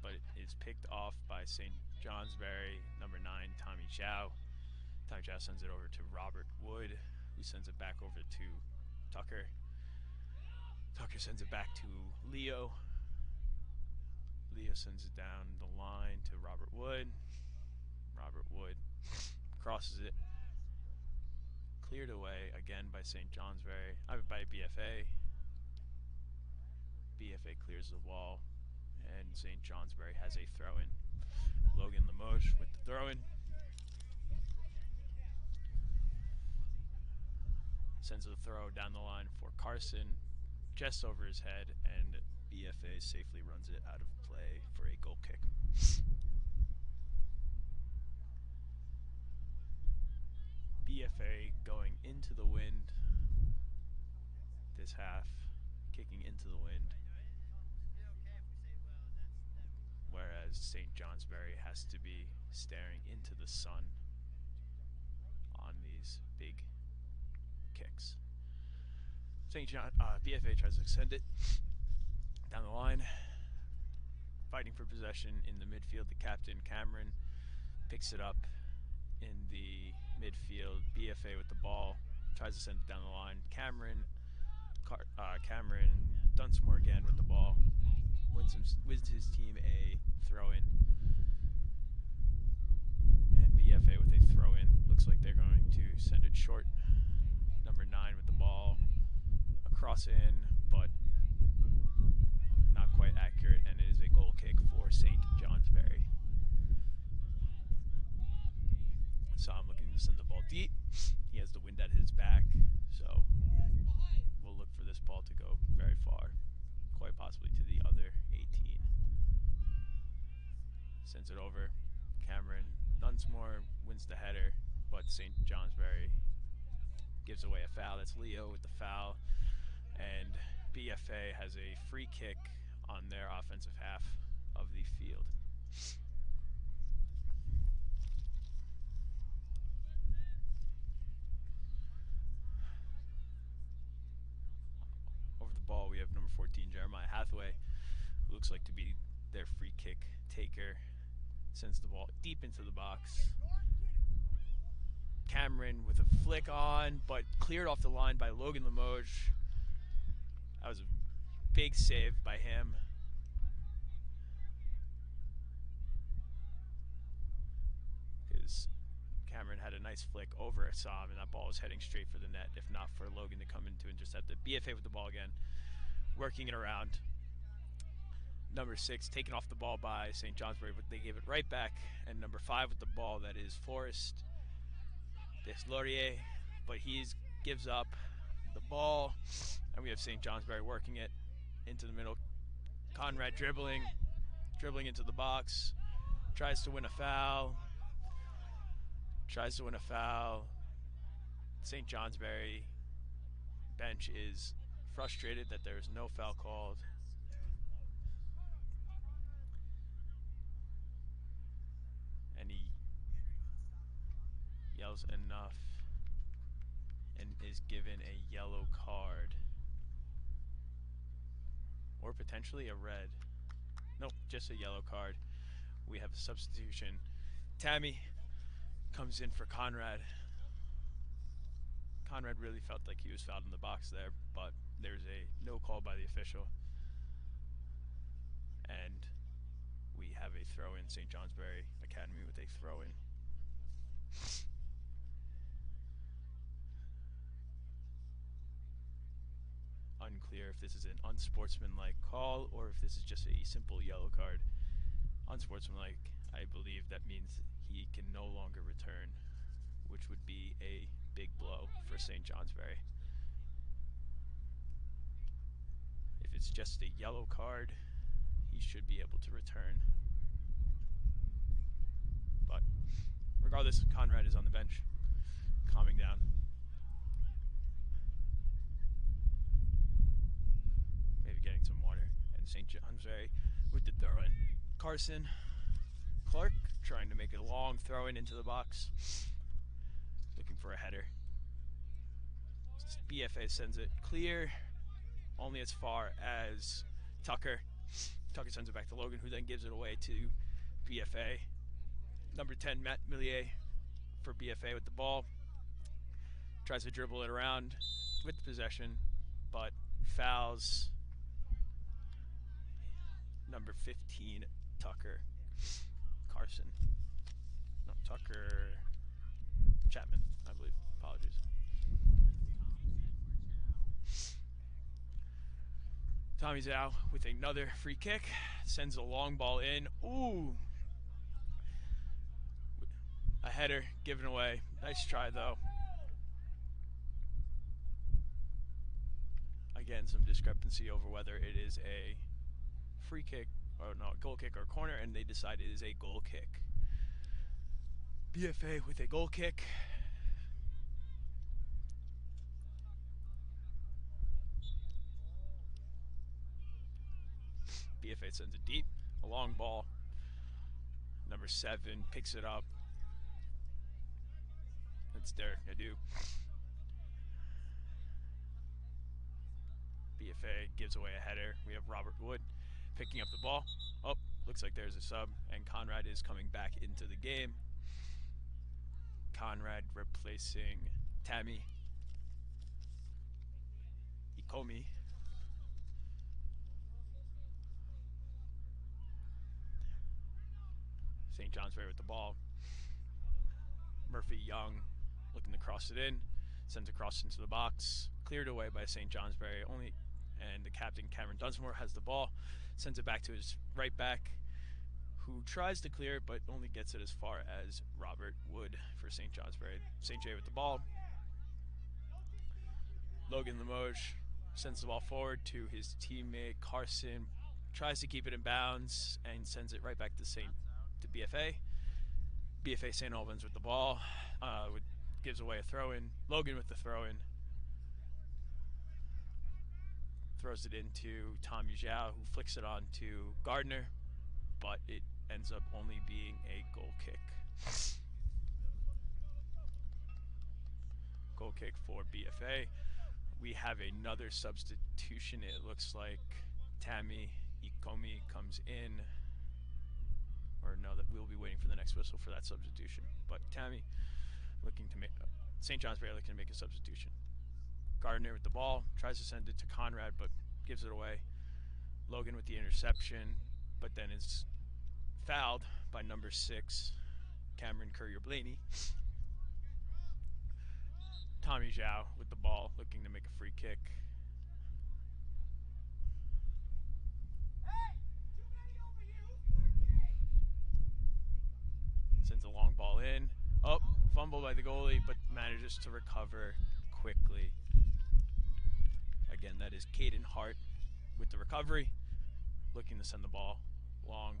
but it is picked off by St. Johnsbury, number 9, Tommy Zhao. Tommy Zhao sends it over to Robert Wood, who sends it back over to Tucker. Tucker sends it back to Leo. Leo sends it down the line to Robert Wood. Robert Wood crosses it. Cleared away again by St. Johnsbury. By BFA. BFA clears the wall, and St. Johnsbury has a throw-in. Logan Limoges with the throw-in. Sends a throw down the line for Carson, just over his head, and BFA safely runs it out of play for a goal kick. BFA going into the wind this half, kicking into the wind, whereas St. Johnsbury has to be staring into the sun on these big kicks. BFA tries to extend it down the line, fighting for possession in the midfield. The captain, Cameron, picks it up in the midfield. BFA with the ball, tries to send it down the line. Cameron Dunsmore again with the ball, wins his team a throw-in. And BFA with a throw-in. Looks like they're going to send it short. Number 9 with the ball, a cross in, but not quite accurate, and it is a goal kick for St. Johnsbury. So I'm looking to send the ball deep. He has the wind at his back, so we'll look for this ball to go very far, quite possibly to the other 18. Sends it over. Cameron Dunsmore wins the header, but St. Johnsbury gives away a foul. That's Leo with the foul, and BFA has a free kick on their offensive half of the field. Over the ball, we have number 14, Jeremiah Hathaway, who looks like to be their free kick taker. Sends the ball deep into the box. Cameron with a flick on, but cleared off the line by Logan Limoges. That was a big save by him. Because Cameron had a nice flick over Assam, and that ball was heading straight for the net, if not for Logan to come in to intercept it. BFA with the ball again, working it around. Number 6 taken off the ball by St. Johnsbury, but they gave it right back. And number 5 with the ball, that is Forrest Deslauriers, but he gives up the ball, and we have St. Johnsbury working it into the middle. Conrad dribbling into the box, tries to win a foul. St. Johnsbury bench is frustrated that there is no foul called. And he yells enough and is given a yellow card. Or potentially a red. Nope, just a yellow card. We have a substitution. Tammy comes in for Conrad. Conrad really felt like he was fouled in the box there, but there's a no call by the official. And we have a throw-in. St. Johnsbury Academy with a throw-in. Unclear if this is an unsportsmanlike call or if this is just a simple yellow card. Unsportsmanlike, I believe that means he can no longer return, which would be a big blow for St. Johnsbury. If it's just a yellow card, he should be able to return. But regardless, Conrad is on the bench, calming down. Maybe getting some water. And St. Johnsbury with the throw-in. Carson Clark trying to make a long throw-in into the box. Looking for a header. BFA sends it clear, only as far as Tucker. Tucker sends it back to Logan, who then gives it away to BFA. Number 10, Matt Millier for BFA with the ball. Tries to dribble it around with possession, but fouls number 15, Tucker Carson. No, Tucker Chapman, I believe. Apologies. Tommy Zhao with another free kick. Sends a long ball in. Ooh. A header given away. Nice try, though. Again, some discrepancy over whether it is a free kick or no, goal kick or corner, and they decide it is a goal kick. BFA with a goal kick. BFA sends it deep, a long ball. Number 7 picks it up. It's Derek Nadeau. BFA gives away a header. We have Robert Wood picking up the ball. Oh, looks like there's a sub, and Conrad is coming back into the game. Conrad replacing Tammy Ikomi. St. Johnsbury with the ball. Murphy Young looking to cross it in. Sends across into the box. Cleared away by St. Johnsbury. And the captain, Cameron Dunsmore, has the ball. Sends it back to his right back, who tries to clear it, but only gets it as far as Robert Wood for St. Johnsbury. St. J with the ball. Logan Limoges sends the ball forward to his teammate Carson. Tries to keep it in bounds and sends it right back to BFA. BFA St. Albans with the ball. Gives away a throw-in. Logan with the throw-in. Throws it into Tommy Zhao, who flicks it on to Gardner, but it ends up only being a goal kick. Goal kick for BFA. We have another substitution. It looks like Tammy Ikomi comes in. Or no, that we'll be waiting for the next whistle for that substitution. But Tammy looking to make St. Johnsbury looking to make a substitution. Gardner with the ball, tries to send it to Conrad, but gives it away. Logan with the interception, but then is fouled by number 6, Cameron Courier-Blaney. Tommy Zhao with the ball, looking to make a free kick. ball in. Oh, fumble by the goalie, but manages to recover quickly. Again, that is Caden Hart with the recovery, looking to send the ball long.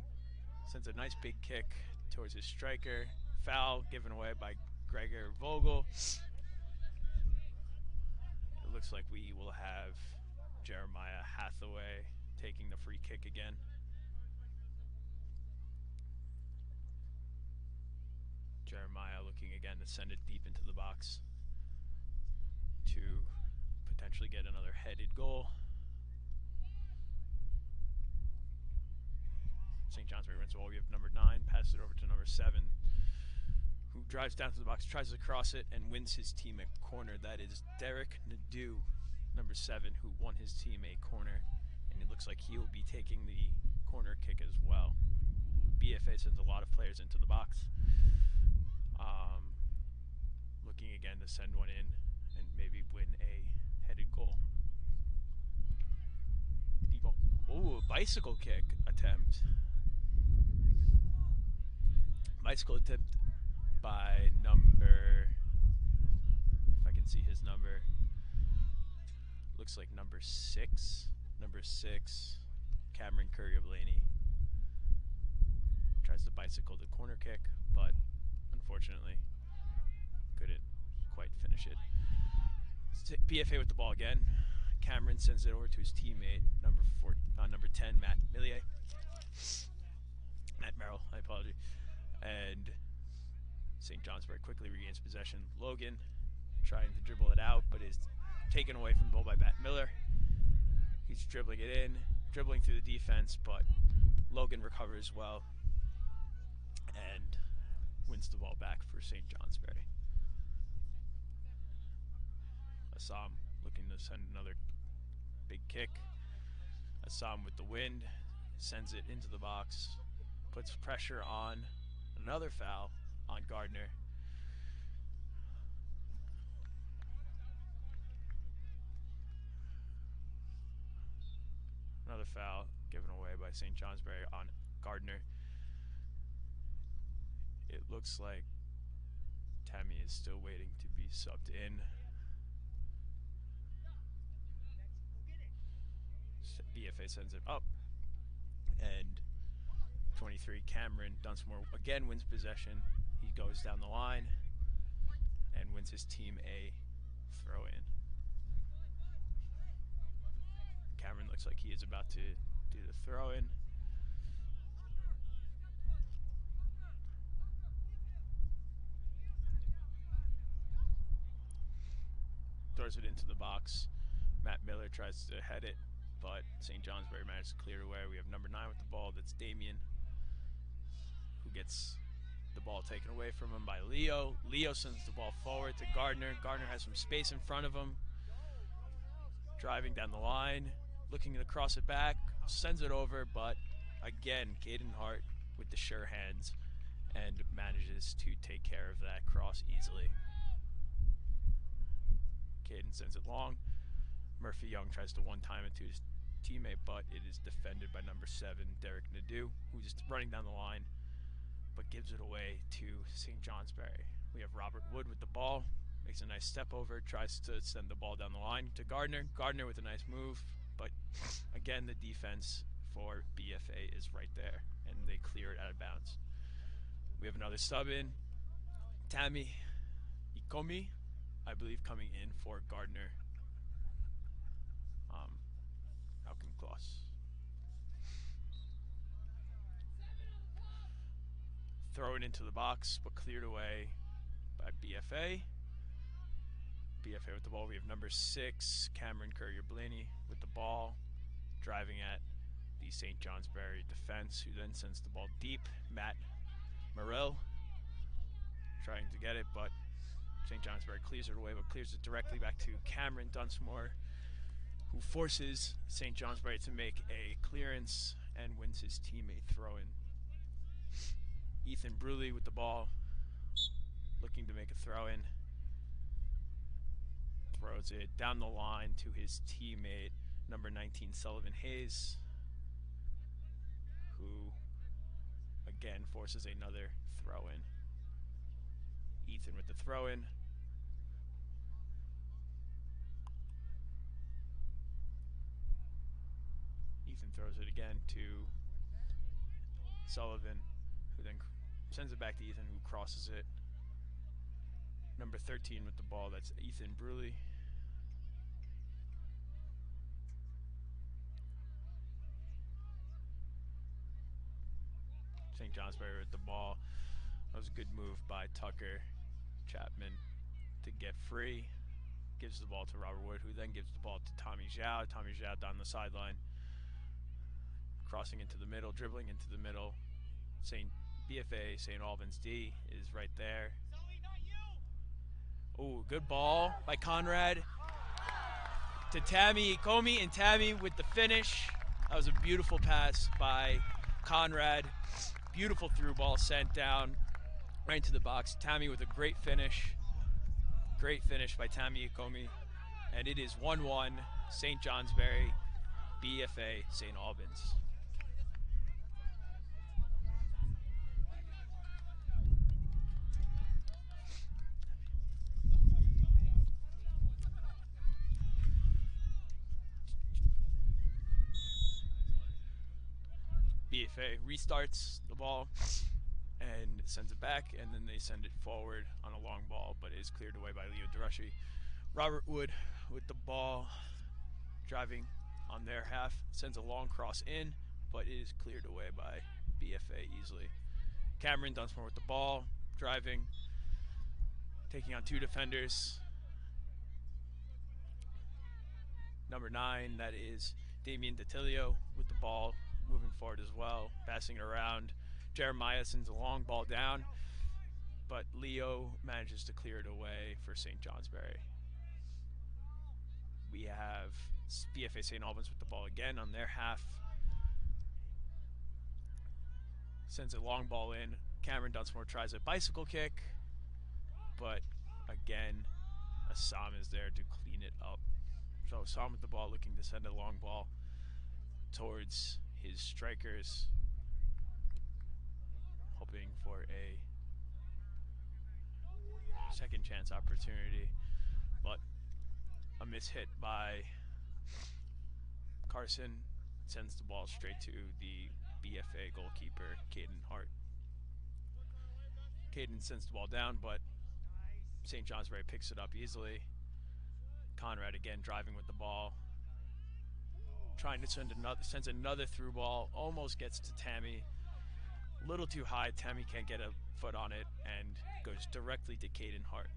Sends a nice big kick towards his striker. Foul given away by Gregor Vogel. It looks like we will have Jeremiah Hathaway taking the free kick again. Jeremiah looking again to send it deep into the box to potentially get another headed goal. St. Johnsbury wins the ball. We have number 9, passes it over to number 7, who drives down to the box, tries to cross it, and wins his team a corner. That is Derek Nadeau, number 7, who won his team a corner, and it looks like he will be taking the corner kick as well. BFA sends a lot of players into the box. Looking again to send one in and maybe win a headed goal. Ooh, bicycle kick attempt. Bicycle attempt by number, if I can see his number, looks like number 6. Number 6, Cameron Courier-Blaney. Tries to bicycle the corner kick, but unfortunately couldn't quite finish it. BFA with the ball again. Cameron sends it over to his teammate, number 10, Matt Millier. Matt Merrill, I apologize. And St. Johnsbury quickly regains possession. Logan trying to dribble it out, but is taken away from the ball by Matt Miller. He's dribbling it in, dribbling through the defense, but Logan recovers well and wins the ball back for St. Johnsbury. Assam looking to send another big kick. Assam with the wind sends it into the box, puts pressure on another foul on Gardner. Another foul given away by St. Johnsbury on Gardner. It looks like Tammy is still waiting to be subbed in. BFA sends it up, and 23 Cameron Dunsmore again wins possession. He goes down the line and wins his team a throw-in. Cameron looks like he is about to do the throw-in. Throws it into the box. Matt Miller tries to head it, but St. Johnsbury manages to clear it away. We have number 9 with the ball. That's Damien, who gets the ball taken away from him by Leo. Leo sends the ball forward to Gardner. Gardner has some space in front of him. Driving down the line, looking to cross it back, sends it over, but again, Caden Hart with the sure hands and manages to take care of that cross easily. Caden sends it long. Murphy Young tries to one-time it to his teammate, but it is defended by number 7, Derek Nadeau, who's running down the line, but gives it away to St. Johnsbury. We have Robert Wood with the ball, makes a nice step over, tries to send the ball down the line to Gardner. Gardner with a nice move, but again, the defense for BFA is right there, and they clear it out of bounds. We have another sub in. Tammy Ikomi, I believe, coming in for Gardner. Alkencloss. Throw it into the box, but cleared away by BFA. BFA with the ball. We have number 6, Cameron Courier-Blaney with the ball, driving at the St. Johnsbury defense, who then sends the ball deep. Matt Morell trying to get it, but St. Johnsbury clears it away, but clears it directly back to Cameron Dunsmore, who forces St. Johnsbury to make a clearance and wins his team a throw-in. Ethan Bruley with the ball, looking to make a throw-in. Throws it down the line to his teammate, number 19, Sullivan Hayes, who again forces another throw-in. Ethan with the throw-in. Ethan throws it again to Sullivan, who then sends it back to Ethan, who crosses it. Number 13 with the ball, that's Ethan Bruley. St. Johnsbury with the ball. That was a good move by Tucker Chapman to get free. Gives the ball to Robert Wood, who then gives the ball to Tommy Zhao. Tommy Zhao down the sideline, crossing into the middle, dribbling into the middle. BFA St. Albans D is right there. Oh, good ball by Conrad to Tammy Comey, and Tammy with the finish. That was a beautiful pass by Conrad. Beautiful through ball sent down right into the box. Tammy with a great finish. Great finish by Tammy Comey. And it is 1-1, St. Johnsbury, BFA St. Albans. BFA restarts the ball and sends it back, and then they send it forward on a long ball, but it is cleared away by Leo Durashi. Robert Wood with the ball, driving on their half, sends a long cross in, but it is cleared away by BFA easily. Cameron Dunsmore with the ball, driving, taking on two defenders. Number 9, that is Damian Detilio with the ball, moving forward as well, passing it around. Jeremiah sends a long ball down, but Leo manages to clear it away for St. Johnsbury. We have BFA St. Albans with the ball again on their half. Sends a long ball in. Cameron Dunsmore tries a bicycle kick, but again, Assam is there to clean it up. So Assam with the ball, looking to send a long ball towards his strikers, hoping for a second chance opportunity, but a mishit by Carson sends the ball straight to the BFA goalkeeper, Caden Hart. Caden sends the ball down, but St. Johnsbury picks it up easily. Conrad again driving with the ball, trying to sends another through ball, almost gets to Tammy. A little too high, Tammy can't get a foot on it, and goes directly to Caden Hart.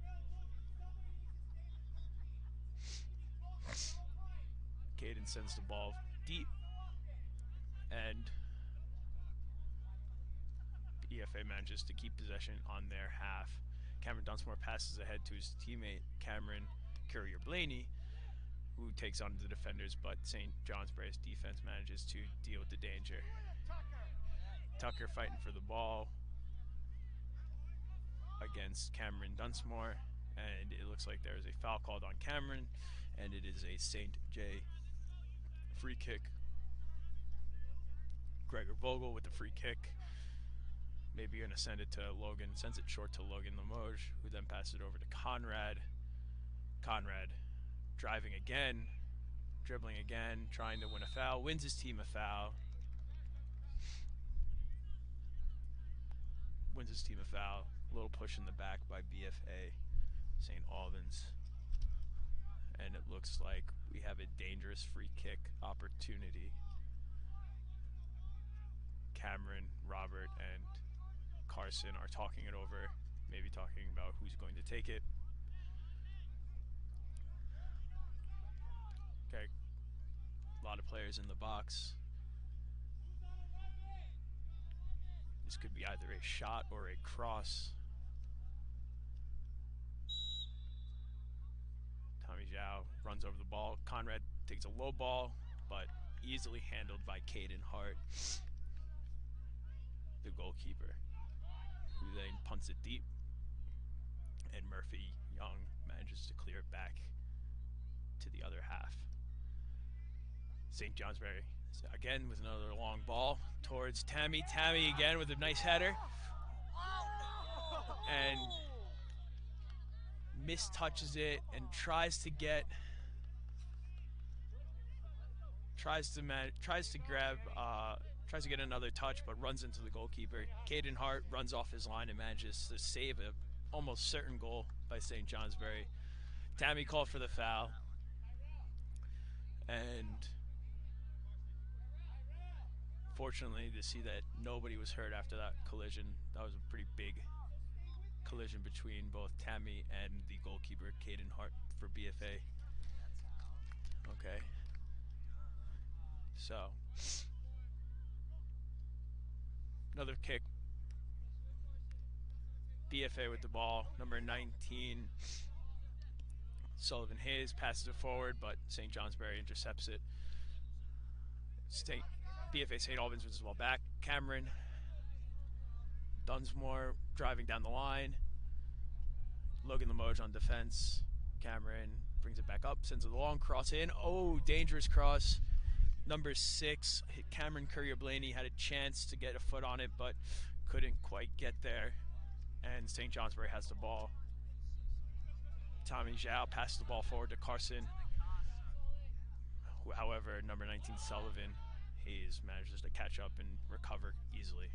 Caden sends the ball deep, and BFA manages to keep possession on their half. Cameron Dunsmore passes ahead to his teammate Cameron Courier-Blaney, who takes on the defenders, but St. Johnsbury's defense manages to deal with the danger. Tucker fighting for the ball against Cameron Dunsmore, and it looks like there is a foul called on Cameron, and it is a St. J free kick. Gregor Vogel with the free kick. Maybe going to send it to Logan, sends it short to Logan Limoges, who then passes it over to Conrad. Conrad driving again, dribbling again, trying to win a foul, wins his team a foul. Wins his team a foul. A little push in the back by BFA St. Albans. And it looks like we have a dangerous free kick opportunity. Cameron, Robert, and Carson are talking it over, maybe talking about who's going to take it. Okay, a lot of players in the box. This could be either a shot or a cross. Tommy Zhao runs over the ball. Conrad takes a low ball, but easily handled by Caden Hart, the goalkeeper, who then punts it deep, and Murphy Young manages to clear it back to the other half. St. Johnsbury again with another long ball towards Tammy. Tammy again with a nice header, and mistouches it and tries to get another touch, but runs into the goalkeeper. Caden Hart runs off his line and manages to save a almost certain goal by St. Johnsbury. Tammy called for the foul, and fortunately to see that nobody was hurt after that collision. That was a pretty big collision between both Tammy and the goalkeeper, Caden Hart, for BFA. Okay. So, another kick. BFA with the ball. Number 19, Sullivan Hayes passes it forward, but St. Johnsbury intercepts it. BFA St. Albans wins the ball back. Cameron Dunsmore driving down the line. Logan Limoges on defense. Cameron brings it back up, sends a long cross in. Oh, dangerous cross. Number 6, Cameron Courier-Blaney had a chance to get a foot on it, but couldn't quite get there. And St. Johnsbury has the ball. Tommy Zhao passes the ball forward to Carson. However, number 19, Sullivan Hayes manages to catch up and recover easily.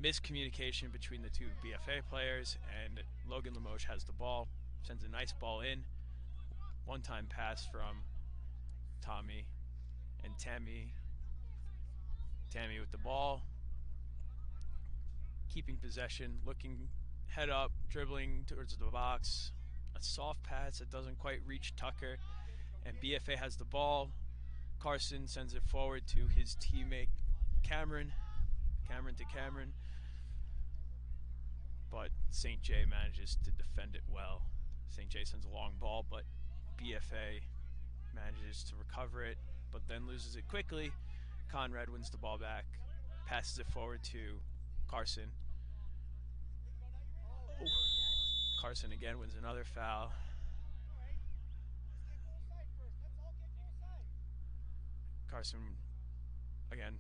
Miscommunication between the two BFA players, and Logan Limoges has the ball, sends a nice ball in. One-time pass from Tommy and Tammy. Tammy with the ball, keeping possession, looking head up, dribbling towards the box. A soft pass that doesn't quite reach Tucker, and BFA has the ball. Carson sends it forward to his teammate Cameron. Cameron to Cameron. But St. J manages to defend it well. St. J sends a long ball, but BFA manages to recover it, but then loses it quickly. Conrad wins the ball back, passes it forward to Carson. Oh. Carson again wins another foul. Carson again.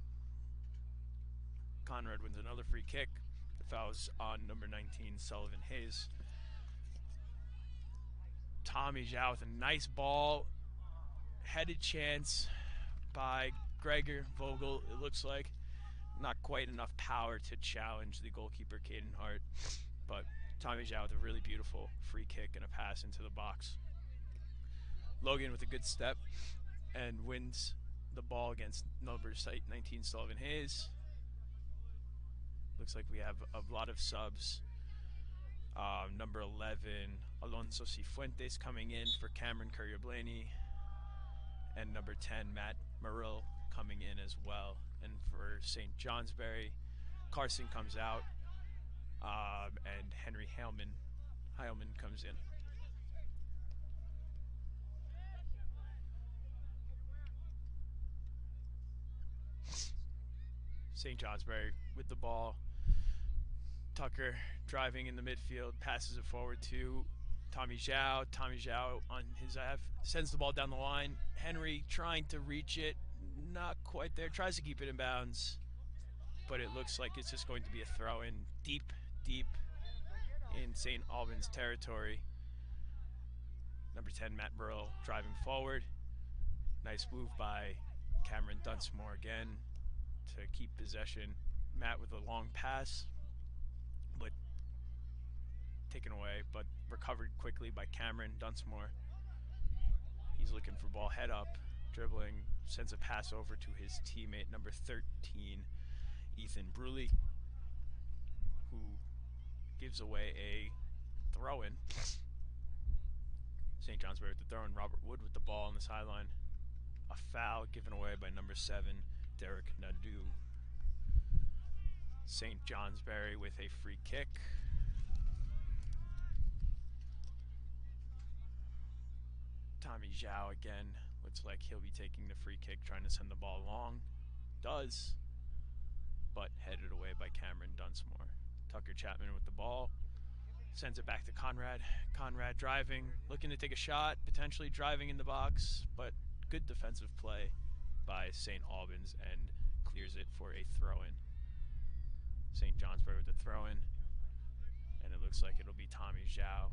Conrad wins another free kick. The foul's on number 19, Sullivan Hayes. Tommy Zhao with a nice ball. Headed chance by Gregor Vogel, it looks like. Not quite enough power to challenge the goalkeeper, Caden Hart. But Tommy Zhao with a really beautiful free kick and a pass into the box. Logan with a good step and wins the ball against number 19, Sullivan Hayes. Looks like we have a lot of subs. Number 11, Alonso Cifuentes coming in for Cameron Courier-Blaney. And number 10, Matt Murrill coming in as well. And for St. Johnsbury, Carson comes out, and Henry Heilman comes in. St. Johnsbury with the ball. Tucker driving in the midfield, passes it forward to Tommy Zhao. Tommy Zhao on his F sends the ball down the line. Henry trying to reach it, not quite there. Tries to keep it in bounds, but it looks like it's just going to be a throw in deep in St. Albans territory. Number 10, Matt Burrell driving forward. Nice move by Cameron Dunsmore again to keep possession. Matt with a long pass, but taken away, but recovered quickly by Cameron Dunsmore. He's looking for ball, head up, dribbling, sends a pass over to his teammate, number 13, Ethan Bruley, who gives away a throw-in. St. Johnsbury with the throw-in, Robert Wood with the ball on the sideline. A foul given away by number 7, Derek Nadeau. St. Johnsbury with a free kick. Tommy Zhao again. Looks like he'll be taking the free kick, trying to send the ball long. Does, but headed away by Cameron Dunsmore. Tucker Chapman with the ball. Sends it back to Conrad. Conrad driving, looking to take a shot, potentially driving in the box, but good defensive play by St. Albans and clears it for a throw-in. St. Johnsbury with the throw-in, and it looks like it'll be Tommy Zhao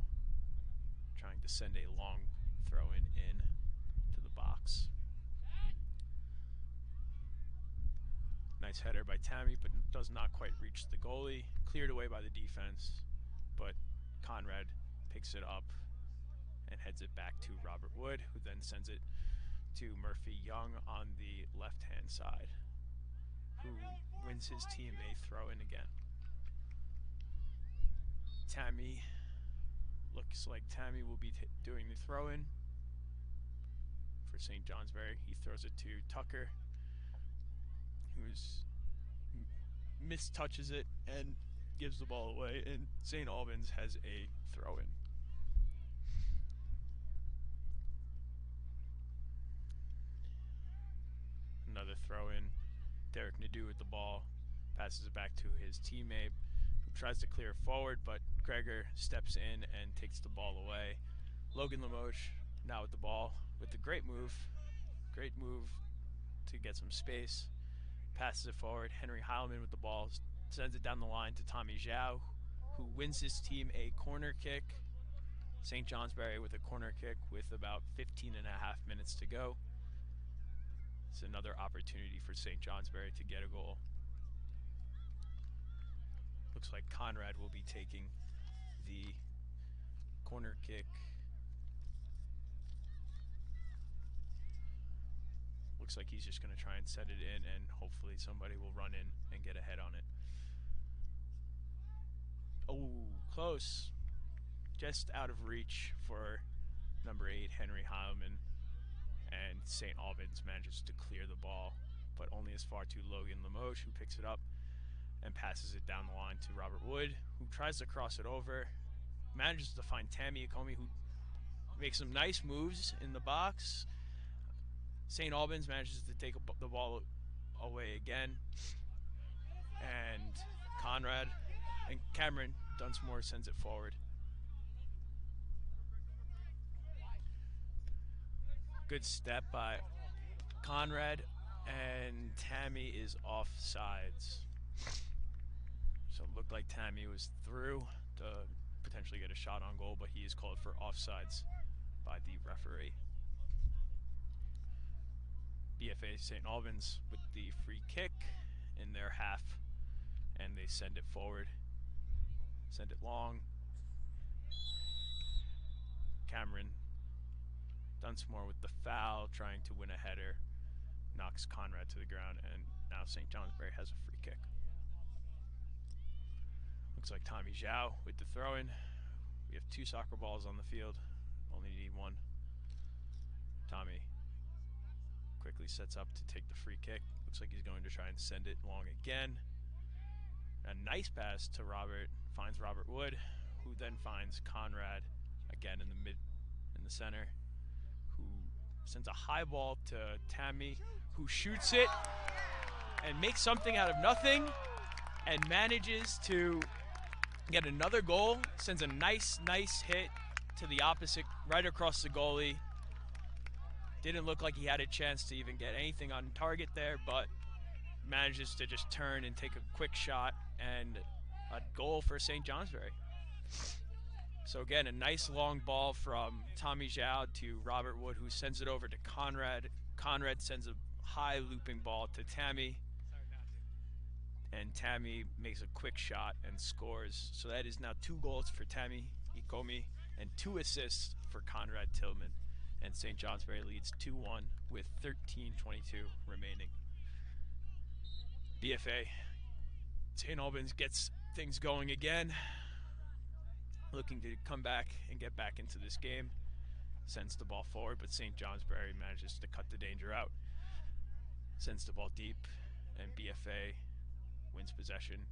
trying to send a long throw in to the box. Nice header by Tammy, but does not quite reach the goalie. Cleared away by the defense, but Conrad picks it up and heads it back to Robert Wood, who then sends it to Murphy Young on the left-hand side, who wins his team a throw-in again. Tammy, looks like Tammy will be doing the throw-in for St. Johnsbury. He throws it to Tucker, who's mistouches it and gives the ball away, and St. Albans has a throw-in. Another throw-in. Derek Nadeau with the ball, passes it back to his teammate, who tries to clear forward, but Gregor steps in and takes the ball away. Logan Limoges now with the ball, with a great move to get some space. Passes it forward. Henry Heilman with the ball, sends it down the line to Tommy Zhao, who wins his team a corner kick. St. Johnsbury with a corner kick with about 15 and a half minutes to go. It's another opportunity for St. Johnsbury to get a goal. Looks like Conrad will be taking the corner kick. Looks like he's just going to try and set it in, and hopefully somebody will run in and get ahead on it. Oh, close. Just out of reach for number 8, Henry Heilman. And St. Albans manages to clear the ball, but only as far to Logan Limoges, who picks it up and passes it down the line to Robert Wood, who tries to cross it over. Manages to find Tammy Akomi, who makes some nice moves in the box. St. Albans manages to take the ball away again, and Conrad and Cameron Dunsmore sends it forward. Good step by Conrad, and Tammy is offsides. So it looked like Tammy was through to potentially get a shot on goal, but he is called for offsides by the referee. BFA St. Albans with the free kick in their half, and they send it forward. Send it long. Cameron Dunsmore with the foul, trying to win a header, knocks Conrad to the ground, and now St. Johnsbury has a free kick. Looks like Tommy Zhao with the throw-in. We have 2 soccer balls on the field, only need 1. Tommy quickly sets up to take the free kick. Looks like he's going to try and send it long again. A nice pass to Robert, finds Robert Wood, who then finds Conrad again in the center, who sends a high ball to Tammy, who shoots it and makes something out of nothing and manages to get another goal. Sends a nice hit to the opposite, right across the goalie. Didn't look like he had a chance to even get anything on target there, but manages to just turn and take a quick shot, and a goal for St. Johnsbury. So again, a nice long ball from Tommy Zhao to Robert Wood, who sends it over to Conrad. Conrad sends a high looping ball to Tammy, and Tammy makes a quick shot and scores. So that is now 2 goals for Tammy Ikomi and 2 assists for Conrad Tillman. And St. Johnsbury leads 2-1 with 13:22 remaining. BFA St. Albans gets things going again, looking to come back and get back into this game. Sends the ball forward, but St. Johnsbury manages to cut the danger out. Sends the ball deep, and BFA wins possession.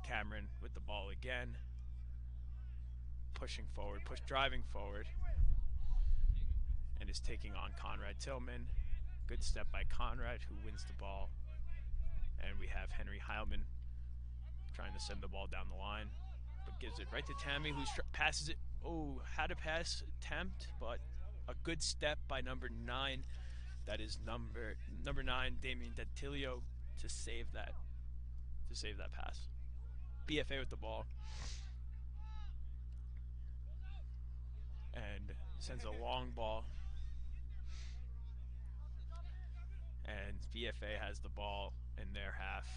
Cameron with the ball again, pushing forward, driving forward, and is taking on Conrad Tillman. Good step by Conrad, who wins the ball. And we have Henry Heilman trying to send the ball down the line, but gives it right to Tammy, who passes it. Oh, had a pass attempt, but a good step by number 9. That is number 9, Damien Datilio, to save that pass. BFA with the ball. and sends a long ball. And BFA has the ball in their half.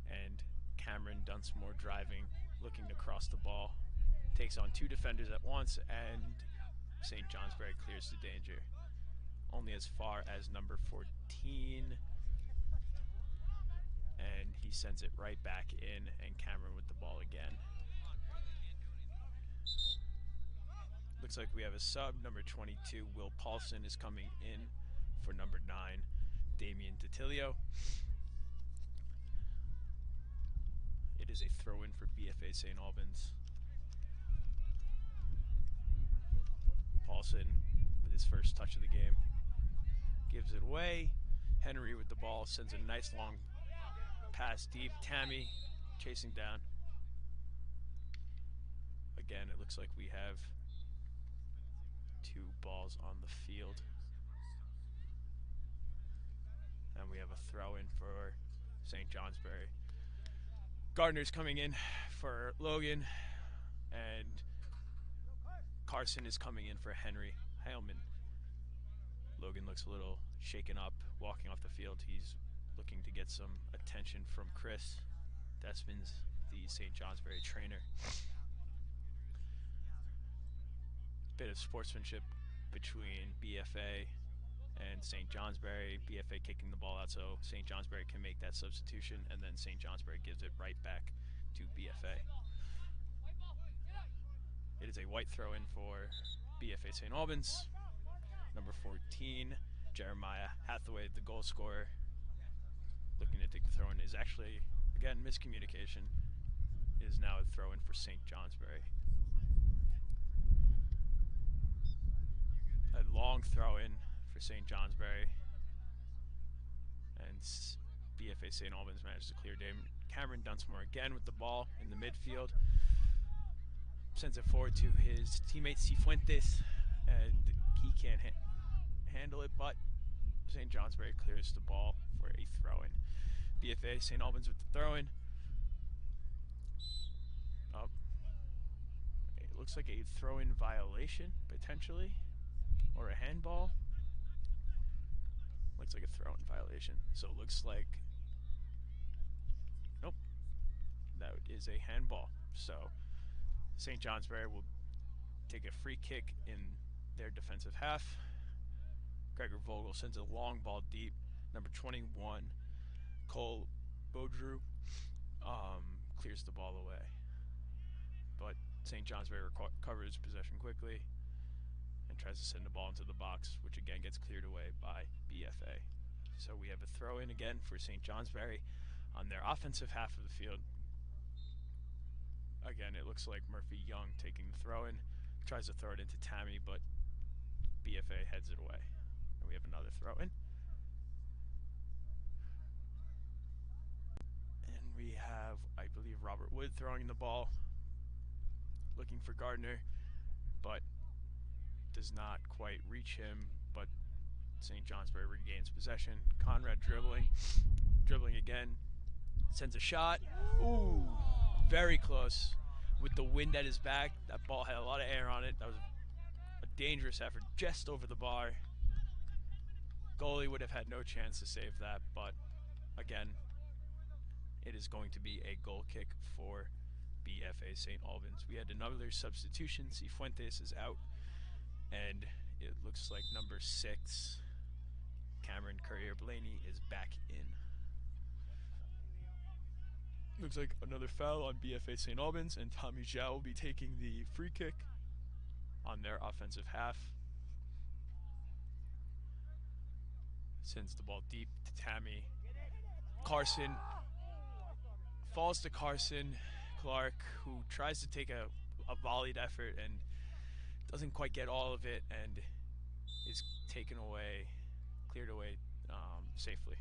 And Cameron Dunsmore driving, looking to cross the ball. Takes on two defenders at once, and St. Johnsbury clears the danger. Only as far as number 14. And he sends it right back in, and Cameron with the ball again. Looks like we have a sub. Number 22, Will Paulson, is coming in for number 9, Damian DiTilio. It is a throw-in for BFA St. Albans. Paulson, with his first touch of the game, gives it away. Henry with the ball sends a nice long pass deep. Tammy chasing down. Again, it looks like we have 2 balls on the field. And we have a throw-in for St. Johnsbury. Gardner's coming in for Logan, and Carson is coming in for Henry Heilman. Logan looks a little shaken up walking off the field. He's looking to get some attention from Chris Desmonds, the St. Johnsbury trainer. Bit of sportsmanship between BFA and St. Johnsbury. BFA kicking the ball out so St. Johnsbury can make that substitution, and then St. Johnsbury gives it right back to BFA. It is a white throw-in for BFA St. Albans. Number 14, Jeremiah Hathaway, the goal scorer, looking to take the throw-in, is actually, again, miscommunication. It is now a throw-in for St. Johnsbury. A long throw-in for St. Johnsbury, and BFA St. Albans manages to clear Cameron Dunsmore again with the ball in the midfield. Sends it forward to his teammate Cifuentes, and he can't handle it, but St. Johnsbury clears the ball for a throw-in. BFA St. Albans with the throw-in. It looks like a throw-in violation, potentially, or a handball. Looks like a throw-in violation. So it looks like, nope, that is a handball. So St. Johnsbury will take a free kick in their defensive half. Gregor Vogel sends a long ball deep. Number 21, Cole Bodrew, clears the ball away. But St. Johnsbury recovers possession quickly and tries to send the ball into the box, which again gets cleared away by BFA. So we have a throw-in again for St. Johnsbury on their offensive half of the field. Again, it looks like Murphy Young taking the throw-in, tries to throw it into Tammy, but BFA heads it away. And we have another throw-in. And we have, I believe, Robert Wood throwing the ball, looking for Gardner, but does not quite reach him, but St. Johnsbury regains possession. Conrad dribbling again, sends a shot. Ooh, very close. With the wind at his back, that ball had a lot of air on it. That was a dangerous effort, just over the bar. Goalie would have had no chance to save that, but again, it is going to be a goal kick for BFA St. Albans. We had another substitution. Cifuentes is out, and it looks like number 6, Cameron Courier-Blaney, is back in. Looks like another foul on BFA St. Albans, and Tommy Zhao will be taking the free kick on their offensive half. Sends the ball deep to Tammy. Carson falls to Carson Clark, who tries to take a volleyed effort and doesn't quite get all of it, and is taken away, cleared away safely.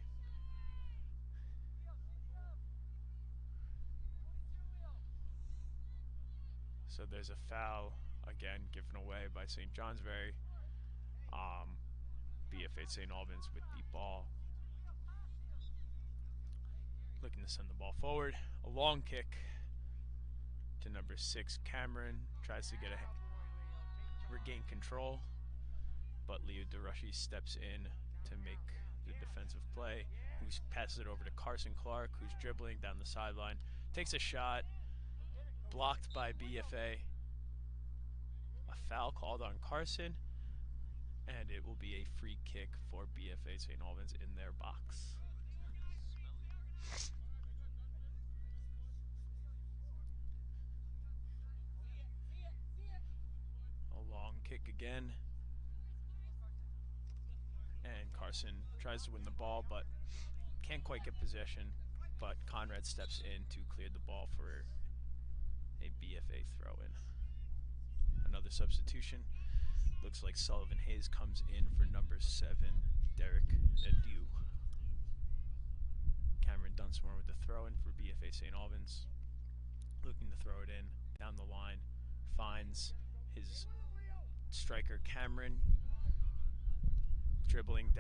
So there's a foul, again, given away by St. Johnsbury. BFA St. Albans with the ball, looking to send the ball forward. A long kick to number 6, Cameron. Tries to regain control, but Leo DeRushy steps in to make the defensive play. Who passes it over to Carson Clark, who's dribbling down the sideline. Takes a shot, blocked by BFA. A foul called on Carson, and it will be a free kick for BFA St. Albans in their box. A long kick again. And Carson tries to win the ball, but can't quite get possession. But Conrad steps in to clear the ball for a BFA throw-in. Another substitution. Looks like Sullivan Hayes comes in for number 7, Derek Adieu. Cameron Dunsmore with the throw-in for BFA St. Albans. Looking to throw it in down the line. Finds his striker Cameron. Dribbling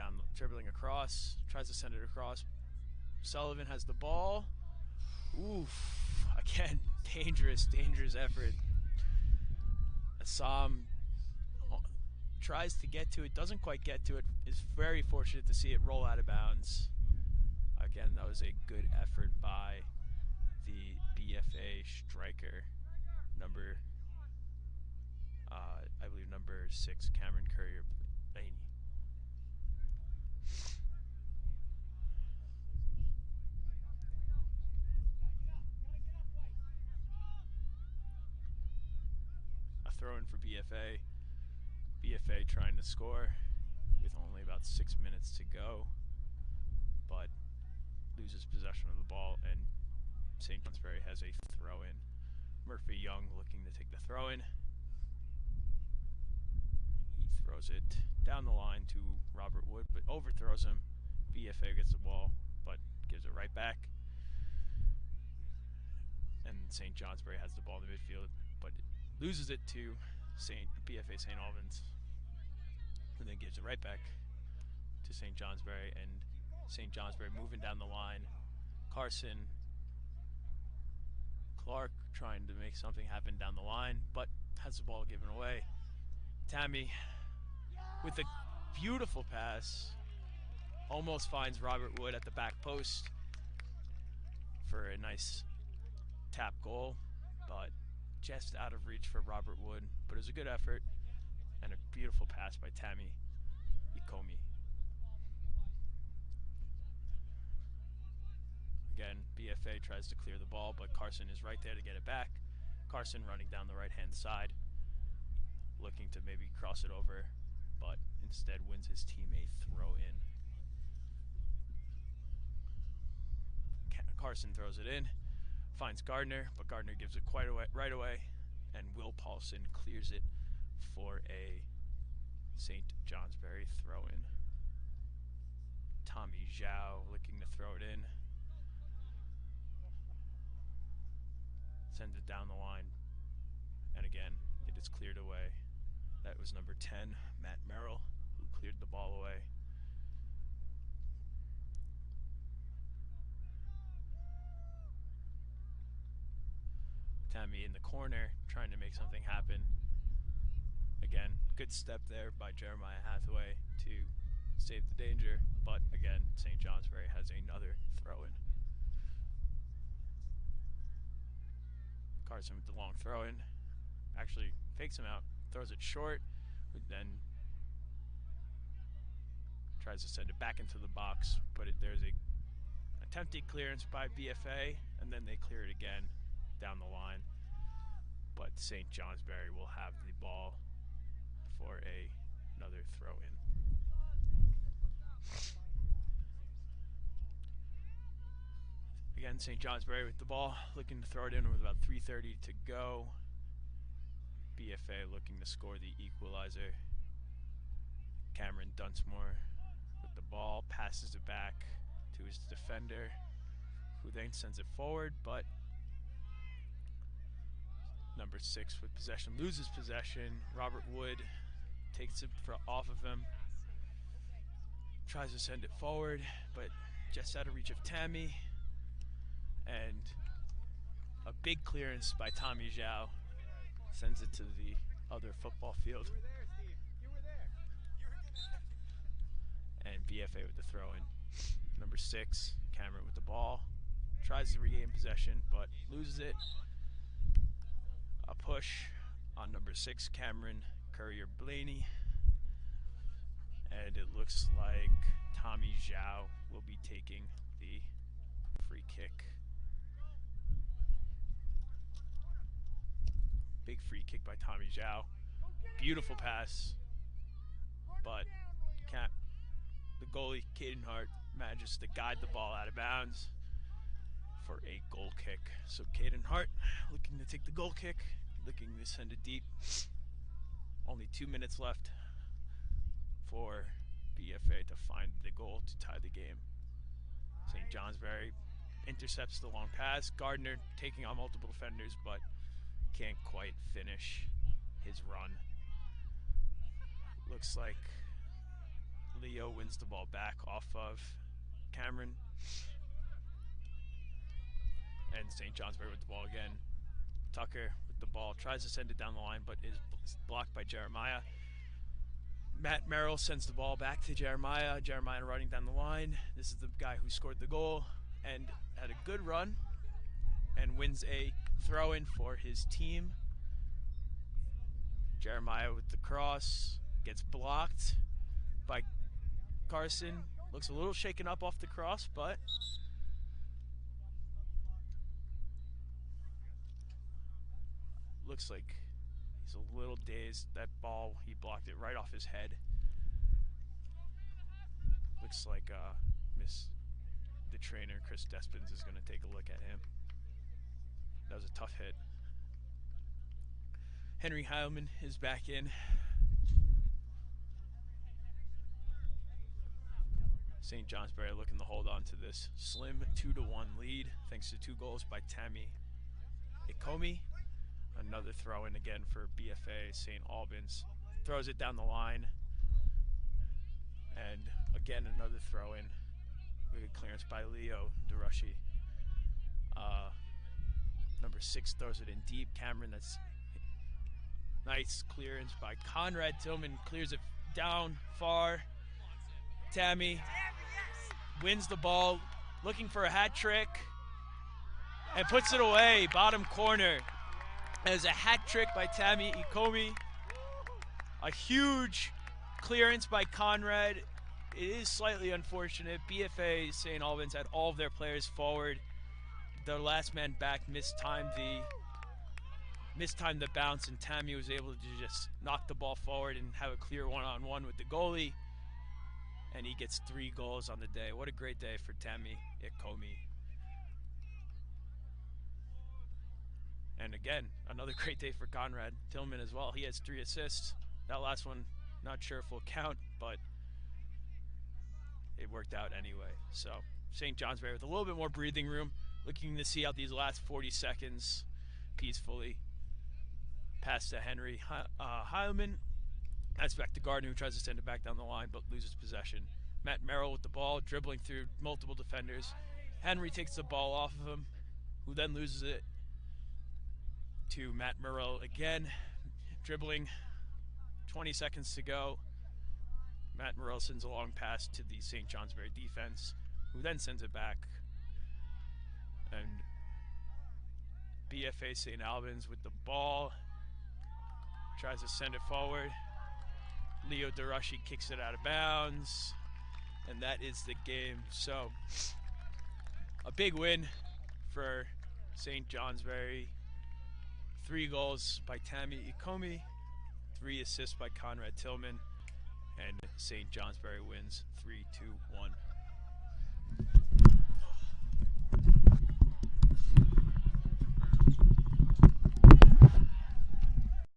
across. Tries to send it across. Sullivan has the ball. Oof. Again, dangerous effort. Assam tries to get to it, doesn't quite get to it, is very fortunate to see it roll out of bounds. Again, that was a good effort by the BFA striker, I believe number 6, Cameron Courier-Laney. A throw-in for BFA. BFA trying to score with only about 6 minutes to go, but loses possession of the ball, and St. Johnsbury has a throw-in. Murphy Young looking to take the throw-in. He throws it down the line to Robert Wood, but overthrows him. BFA gets the ball, but gives it right back. And St. Johnsbury has the ball in the midfield, but loses it to BFA St. Albans, and then gives it right back to St. Johnsbury, and St. Johnsbury moving down the line. Carson Clark trying to make something happen down the line, but has the ball given away. Tammy with a beautiful pass, almost finds Robert Wood at the back post for a nice tap goal, but just out of reach for Robert Wood. But it was a good effort and a beautiful pass by Tammy Ikomi. Again, BFA tries to clear the ball, but Carson is right there to get it back. Carson running down the right-hand side, looking to maybe cross it over, but instead wins his team a throw-in. Carson throws it in, finds Gardner, but Gardner gives it right away, and Will Paulson clears it for a St. Johnsbury throw-in. Tommy Zhao looking to throw it in. Sends it down the line, and again, it is cleared away. That was number 10, Matt Merrill, who cleared the ball away. Tammy in the corner, trying to make something happen. Again, good step there by Jeremiah Hathaway to save the danger, but again, St. Johnsbury has another throw-in. Carson with the long throw-in, actually fakes him out, throws it short, then tries to send it back into the box, but there's a attempted clearance by BFA, and then they clear it again down the line. But St. Johnsbury will have the ball for another throw-in. Again, St. Johnsbury with the ball, looking to throw it in with about 3:30 to go. BFA looking to score the equalizer. Cameron Dunsmore with the ball, passes it back to his defender, who then sends it forward, but number 6 with possession loses possession. Robert Wood takes it off of him, tries to send it forward, but just out of reach of Tammy, and A big clearance by Tommy Zhao sends it to the other football field. And BFA with the throw in. Number 6, Cameron with the ball. Tries to regain possession, but loses it. A push on number 6, Cameron Courier-Blaney. And it looks like Tommy Zhao will be taking the free kick. Big free kick by Tommy Zhao. Beautiful pass, but the goalie, Caden Hart, manages to guide the ball out of bounds for a goal kick. So Caden Hart looking to take the goal kick, looking to send it deep. Only 2 minutes left for BFA to find the goal to tie the game. St. Johnsbury intercepts the long pass. Gardner taking on multiple defenders, but can't quite finish his run. Looks like Leo wins the ball back off of Cameron. And St. Johnsbury with the ball again. Tucker with the ball, tries to send it down the line, but is blocked by Jeremiah. Matt Merrill sends the ball back to Jeremiah. Jeremiah running down the line. This is the guy who scored the goal and had a good run and wins a throw-in for his team. Jeremiah with the cross gets blocked by Carson. Looks a little shaken up off the cross, but looks like he's a little dazed. That ball, he blocked it right off his head. Looks like the trainer, Chris Despins, is going to take a look at him. That was a tough hit. Henry Heilman is back in. St. Johnsbury looking to hold on to this slim 2-1 lead thanks to 2 goals by Tammy Ikomi. Another throw in again for BFA St. Albans. Throws it down the line. And again another throw in. Good clearance by Leo Durashi. Number 6 throws it in deep. Cameron, that's nice clearance by Conrad Tillman. Clears it down far. Tammy wins the ball, looking for a hat trick, and puts it away, bottom corner. As a hat trick by Tammy Ikomi. A huge clearance by Conrad. It is slightly unfortunate. BFA St. Albans had all of their players forward. The last man back mistimed the bounce, and Tammy was able to just knock the ball forward and have a clear one-on-one with the goalie. And he gets 3 goals on the day. What a great day for Tammy Ikomi. And again, another great day for Conrad Tillman as well. He has 3 assists. That last one, not sure if will count, but it worked out anyway. So St. Johnsbury with a little bit more breathing room, looking to see out these last 40 seconds peacefully. Pass to Henry Heilman. That's back to Gardner, who tries to send it back down the line, but loses possession. Matt Merrill with the ball, dribbling through multiple defenders. Henry takes the ball off of him, who then loses it to Matt Merrill again. Dribbling, 20 seconds to go. Matt Merrill sends a long pass to the St. Johnsbury defense, who then sends it back. And BFA St. Albans with the ball, tries to send it forward. Leo Durashi kicks it out of bounds, and that is the game. So a big win for St. Johnsbury. 3 goals by Tammy Ikomi, 3 assists by Conrad Tillman, and St. Johnsbury wins 3-2-1.